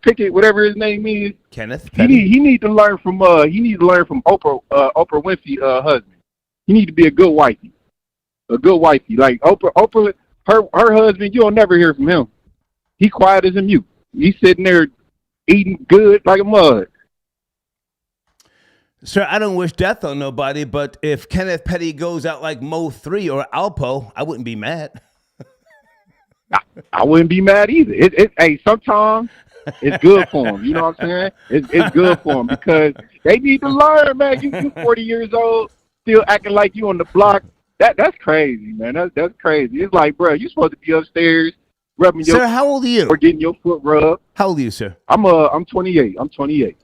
[SPEAKER 3] Pickett, whatever his name is.
[SPEAKER 1] Kenneth.
[SPEAKER 3] He need to learn from Oprah Winfrey husband. He need to be a good wifey. A good wifey. Like Oprah her husband, you'll never hear from him. He quiet as a mute. He's sitting there eating good like a mud.
[SPEAKER 1] Sir, I don't wish death on nobody, but if Kenneth Petty goes out like Mo 3 or Alpo, I wouldn't be mad.
[SPEAKER 3] I wouldn't be mad either. Hey, sometimes it's good for them. You know what I'm saying? It's good for them because they need to learn, man. You 40 years old, still acting like you on the block. That's crazy, man. That's crazy. It's like, bro, you supposed to be upstairs rubbing your.
[SPEAKER 1] Sir, how old are you?
[SPEAKER 3] Or getting your foot rubbed.
[SPEAKER 1] How old are you, sir?
[SPEAKER 3] I'm 28. I'm 28.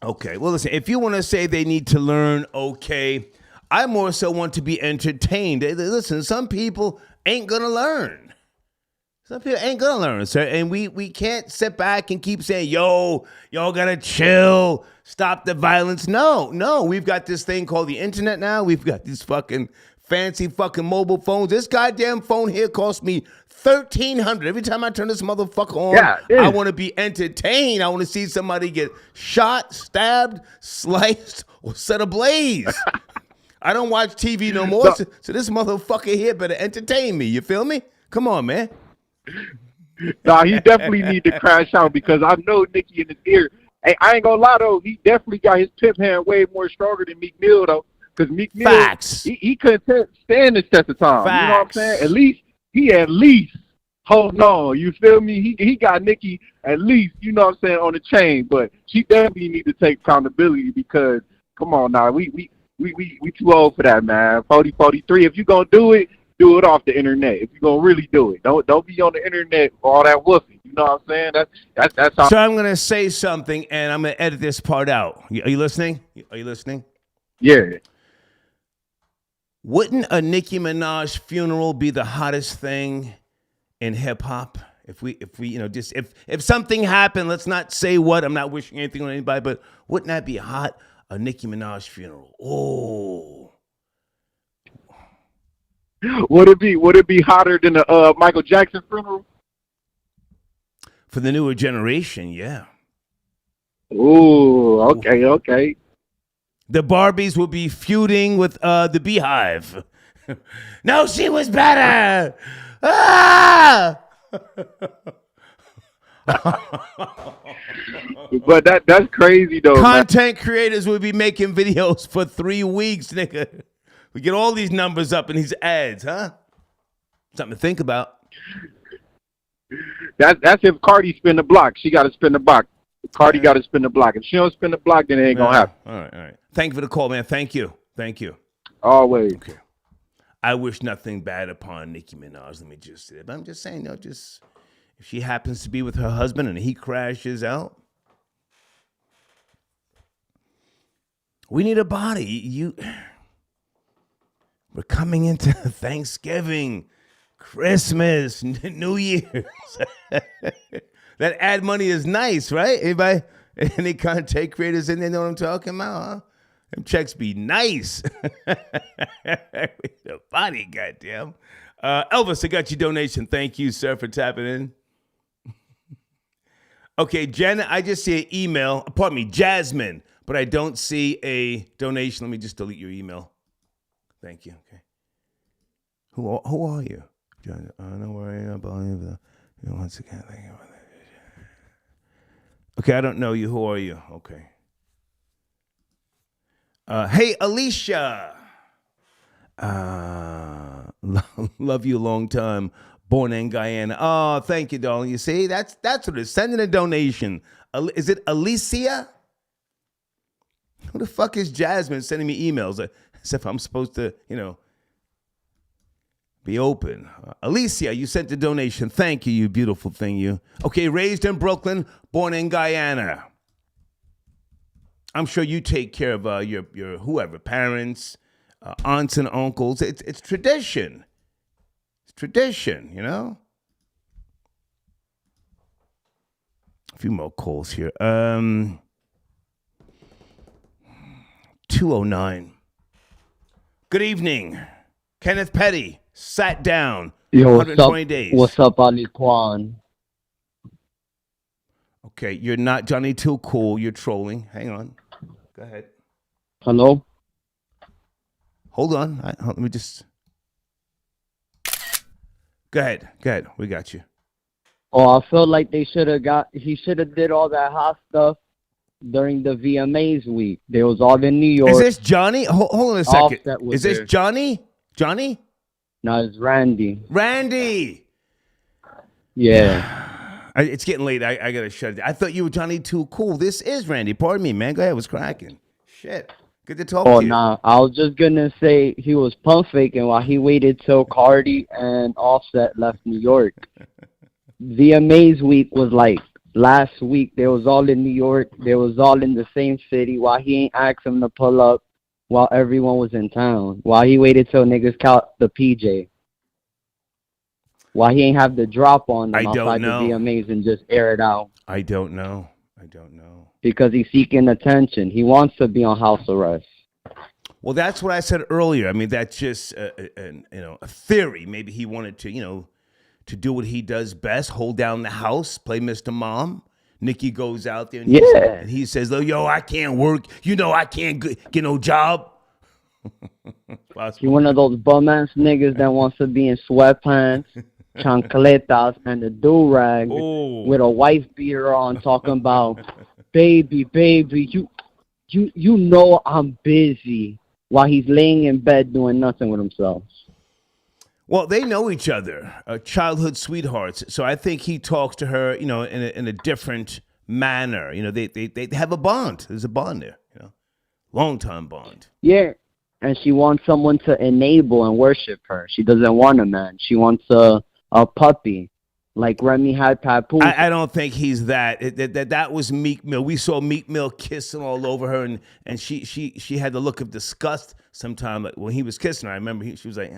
[SPEAKER 1] Okay. Well, listen. If you want to say they need to learn, okay. I more so want to be entertained. Listen, some people ain't gonna learn. Some people ain't gonna learn, sir. And we can't sit back and keep saying, y'all gotta chill, stop the violence. No, we've got this thing called the internet now. We've got these fucking fancy fucking mobile phones. This goddamn phone here cost me $1,300. Every time I turn this motherfucker on, I want to be entertained. I want to see somebody get shot, stabbed, sliced, or set ablaze. I don't watch TV no more, so this motherfucker here better entertain me. You feel me? Come on, man.
[SPEAKER 3] Nah, he definitely need to crash out because I know Nicki in his ear. Hey, I ain't gonna lie though, he definitely got his pimp hand way more stronger than Meek Mill though. Because Meek Mill, he couldn't stand this test of time.
[SPEAKER 1] Facts.
[SPEAKER 3] You know what I'm saying? At least hold on. You feel me? He got Nicki at least, you know what I'm saying, on the chain. But she definitely need to take accountability because come on now, we too old for that, man. 40, 43. If you gonna do it off the internet. If you're gonna really do it, don't be on the internet for all that woofing. You know what I'm saying? That's how.
[SPEAKER 1] So I'm gonna say something, and I'm gonna edit this part out. Are you listening? Are you listening?
[SPEAKER 3] Yeah.
[SPEAKER 1] Wouldn't a Nicki Minaj funeral be the hottest thing in hip hop? If we if something happened, let's not say what. I'm not wishing anything on anybody, but wouldn't that be hot? A Nicki Minaj funeral. Oh.
[SPEAKER 3] Would it be hotter than a Michael Jackson funeral?
[SPEAKER 1] For the newer generation, yeah.
[SPEAKER 3] Ooh, okay.
[SPEAKER 1] The Barbies will be feuding with the Beehive. No, she was better. Ah!
[SPEAKER 3] But that's crazy though.
[SPEAKER 1] Content creators will be making videos for 3 weeks, nigga. We get all these numbers up in these ads, huh? Something to think about.
[SPEAKER 3] That's if Cardi spin the block. She got to spin the block. Cardi got to spin the block. If she don't spin the block, then it ain't gonna happen.
[SPEAKER 1] All right. Thank you for the call, man. Thank you.
[SPEAKER 3] Always.
[SPEAKER 1] Okay. I wish nothing bad upon Nicki Minaj. Let me just say it. But I'm just saying, just if she happens to be with her husband and he crashes out, we need a body. We're coming into Thanksgiving, Christmas, New Year's. That ad money is nice, right? Anybody, any content creators in there know what I'm talking about, huh? Them checks be nice. The body, goddamn. Elvis, I got your donation. Thank you, sir, for tapping in. Okay, Jen, I just see an email. Pardon me, Jasmine, but I don't see a donation. Let me just delete your email. Thank you. Okay. Who are you? Don't worry about it. Once again, thank you. Okay, I don't know you. Who are you? Okay. Hey, Alicia. Love you a long time. Born in Guyana. Oh, thank you, darling. You see, that's what it is. Sending a donation. Is it Alicia? Who the fuck is Jasmine sending me emails? As if I'm supposed to, be open. Alicia, you sent the donation. Thank you, you beautiful thing, you. Okay, raised in Brooklyn, born in Guyana. I'm sure you take care of your whoever, parents, aunts and uncles. It's tradition. It's tradition, A few more calls here. 209. Good evening. Kenneth Petty sat down.
[SPEAKER 10] Yo,
[SPEAKER 1] 120 days.
[SPEAKER 10] What's up, Ali Kwan?
[SPEAKER 1] Okay, you're not Johnny Too Cool. You're trolling. Hang on. Go ahead.
[SPEAKER 10] Hello?
[SPEAKER 1] Hold on. Let me just... Go ahead. We got you.
[SPEAKER 10] Oh, I feel like he should have did all that hot stuff during the VMAs week. They was all in New York.
[SPEAKER 1] Is this Johnny? Hold on a second.
[SPEAKER 10] Offset was
[SPEAKER 1] Is this
[SPEAKER 10] there.
[SPEAKER 1] Johnny? Johnny?
[SPEAKER 10] No, it's Randy.
[SPEAKER 1] Randy!
[SPEAKER 10] Yeah.
[SPEAKER 1] It's getting late. I got to shut it down. I thought you were Johnny Too Cool. This is Randy. Pardon me, man. Go ahead. What's cracking? Shit. Good to talk to you.
[SPEAKER 10] Nah. I was just going to say he was pump faking while he waited till Cardi and Offset left New York. VMAs week was like last week. They was all in New York. They was all in the same city while he ain't asked them to pull up while everyone was in town. While he waited till niggas count the PJ. Why he ain't have the drop on them outside the VMAs and just air it out?
[SPEAKER 1] I don't know.
[SPEAKER 10] Because he's seeking attention. He wants to be on house arrest.
[SPEAKER 1] Well, that's what I said earlier. I mean, that's just a theory. Maybe he wanted to, to do what he does best, hold down the house, play Mr. Mom. Nicki goes out there and he says, "Oh, yo, I can't work. I can't get no job."
[SPEAKER 10] He one of those bum-ass niggas that wants to be in sweatpants, chancletas, and a do-rag with a wife beater on talking about, baby, you know I'm busy, while he's laying in bed doing nothing with himself.
[SPEAKER 1] Well, they know each other, childhood sweethearts. So I think he talks to her, in a different manner. They have a bond. There's a bond there, long-time bond.
[SPEAKER 10] Yeah, and she wants someone to enable and worship her. She doesn't want a man. She wants a puppy, like Remy had Papoose.
[SPEAKER 1] I don't think he's that. That was Meek Mill. We saw Meek Mill kissing all over her, and she had the look of disgust sometime when he was kissing her. I remember she was like,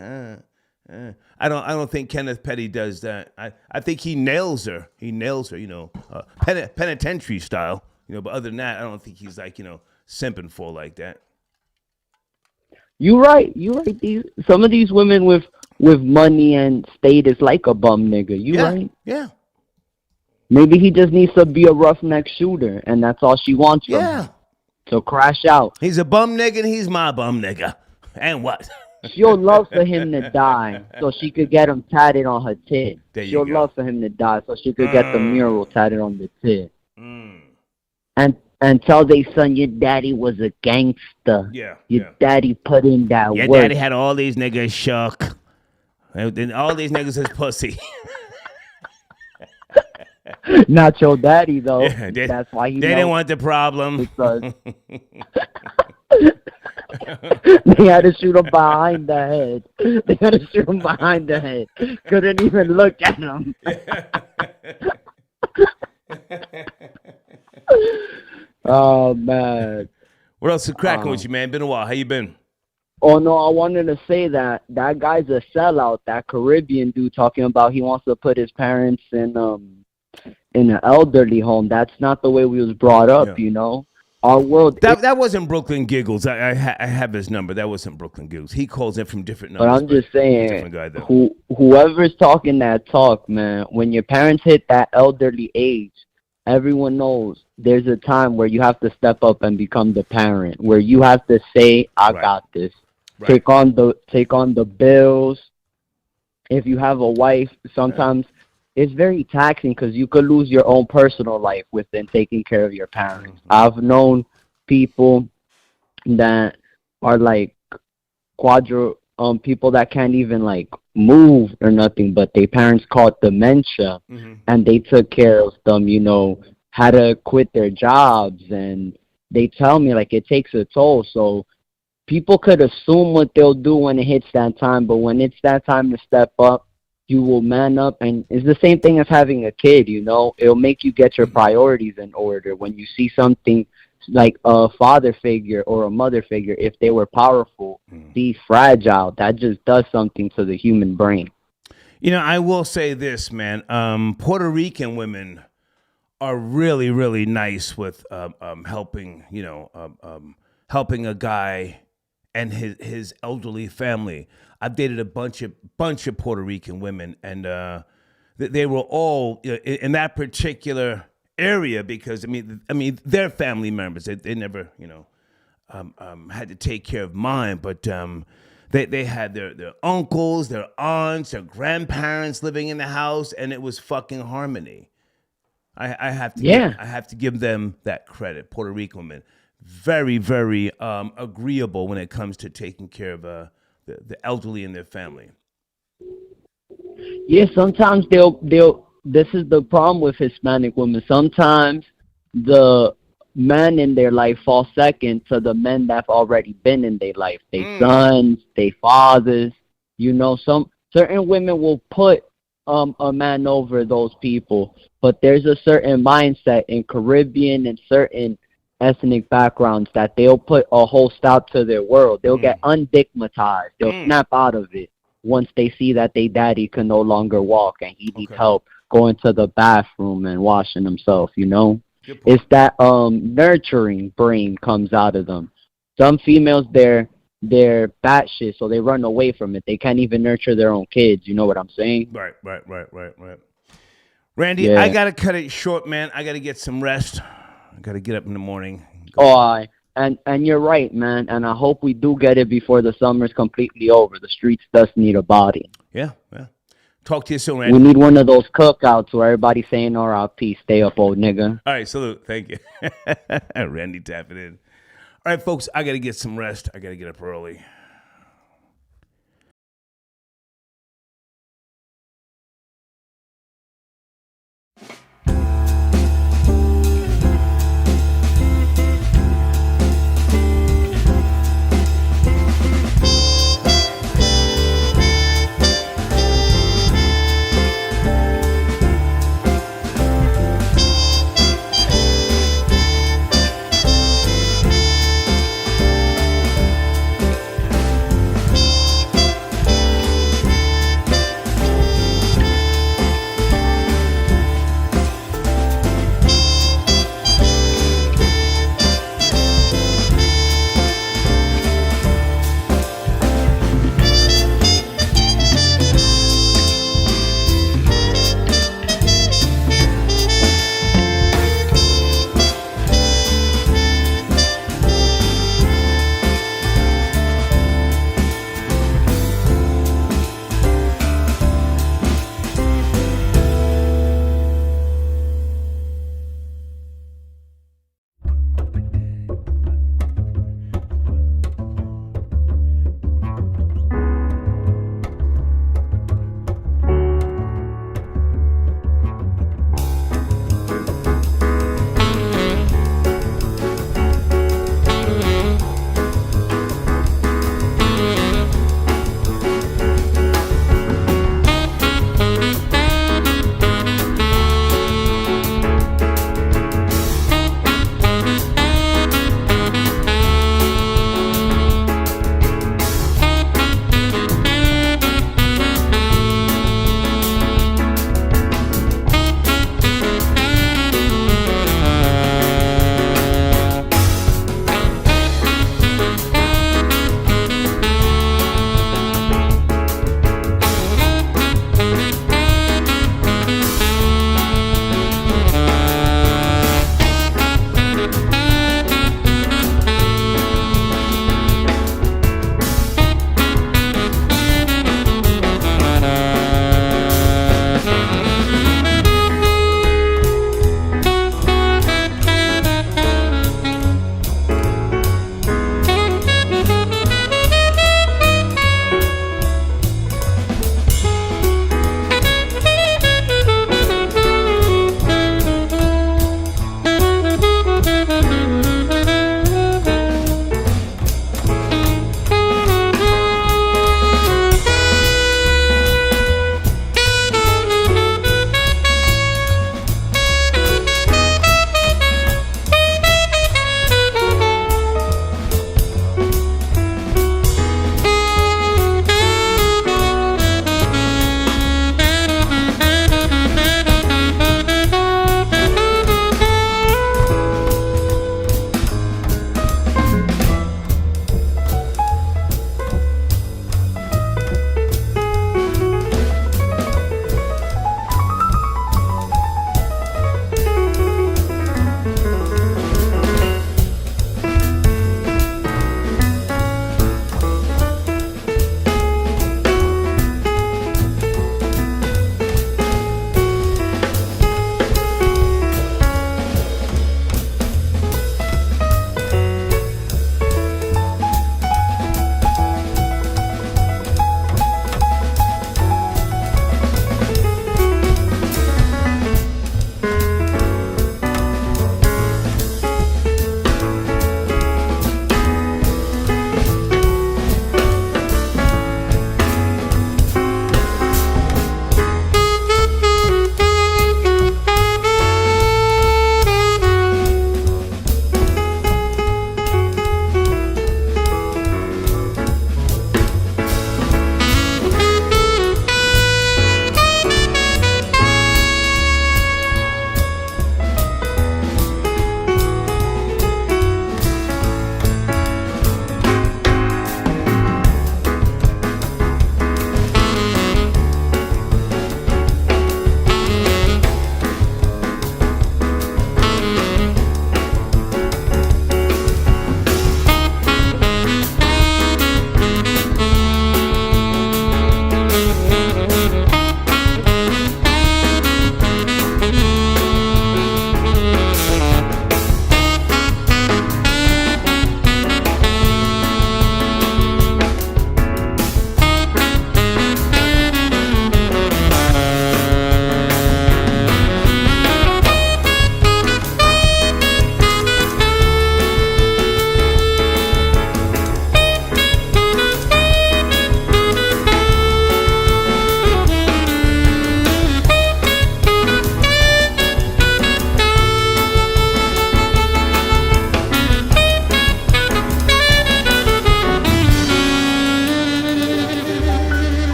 [SPEAKER 1] I don't think Kenneth Petty does that. I think he nails her. Penitentiary style. But other than that, I don't think he's like simping for like that.
[SPEAKER 10] You're right. Some of these women with money and status like a bum nigga. Right?
[SPEAKER 1] Yeah.
[SPEAKER 10] Maybe he just needs to be a roughneck shooter, and that's all she wants from him. So crash out.
[SPEAKER 1] He's a bum nigga, and he's my bum nigga. And what?
[SPEAKER 10] She'll love for him to die so she could get him tatted on her tit. She'll love for him to die so she could get the mural tatted on the tit. And and tell their son your daddy was a gangster.
[SPEAKER 1] Yeah.
[SPEAKER 10] Your daddy put in that
[SPEAKER 1] Your
[SPEAKER 10] work.
[SPEAKER 1] daddy had all these niggas shook. And all these niggas is pussy.
[SPEAKER 10] Not your daddy though.
[SPEAKER 1] Yeah,
[SPEAKER 10] That's why he
[SPEAKER 1] they didn't want the problem.
[SPEAKER 10] Because they had to shoot him behind the head. They had to shoot him behind the head. Couldn't even look at him. Oh man.
[SPEAKER 1] What else is cracking with you, man? Been a while. How you been?
[SPEAKER 10] Oh no, I wanted to say that guy's a sellout. That Caribbean dude talking about he wants to put his parents in an elderly home. That's not the way we was brought up, you know. Our world.
[SPEAKER 1] That wasn't Brooklyn Giggles. I have his number. That wasn't Brooklyn Giggles. He calls in from different numbers.
[SPEAKER 10] But I'm just saying,
[SPEAKER 1] guy,
[SPEAKER 10] whoever's talking that talk, man, when your parents hit that elderly age, everyone knows there's a time where you have to step up and become the parent, where you have to say, "I got this." Right. Take on the bills. If you have a wife, sometimes it's very taxing because you could lose your own personal life within taking care of your parents. Mm-hmm. I've known people that are like people that can't even like move or nothing, but their parents caught dementia, and they took care of them, you know, had to quit their jobs, and they tell me like it takes a toll. So people could assume what they'll do when it hits that time, but when it's that time to step up, you will man up. And it's the same thing as having a kid, you know. It'll make you get your priorities in order. When you see something like a father figure or a mother figure, if they were powerful, be fragile, that just does something to the human brain.
[SPEAKER 1] You know, I will say this, man. Puerto Rican women are really, really nice with helping, you know, helping a guy and his elderly family. I've dated a bunch of Puerto Rican women, and they were all in that particular area because I mean they're family members. They never, you know, had to take care of mine, but they had their uncles, their aunts, their grandparents living in the house, and it was fucking harmony. I have to give them that credit. Puerto Rican women, very, very agreeable when it comes to taking care of the elderly and their family.
[SPEAKER 10] Yeah, sometimes they'll. This is the problem with Hispanic women. Sometimes the men in their life fall second to the men that've already been in their life. Their sons, their fathers. You know, certain women will put a man over those people, but there's a certain mindset in Caribbean and certain ethnic backgrounds that they'll put a whole stop to their world. They'll get undigmatized. They'll snap out of it once they see that their daddy can no longer walk and he needs help going to the bathroom and washing himself, you know? It's that nurturing brain comes out of them. Some females, they're batshit, so they run away from it. They can't even nurture their own kids. You know what I'm saying?
[SPEAKER 1] Right. Randy, I got to cut it short, man. I got to get some rest. I got to get up in the morning. And you're right, man. And I hope we do get it before the summer's completely over. The streets does need a body. Yeah. Talk to you soon, Randy.
[SPEAKER 10] We need one of those cookouts where everybody's saying R.I.P. Stay up, old nigga.
[SPEAKER 1] All right, salute. Thank you. Randy tapping in. All right, folks, I got to get some rest. I got to get up early.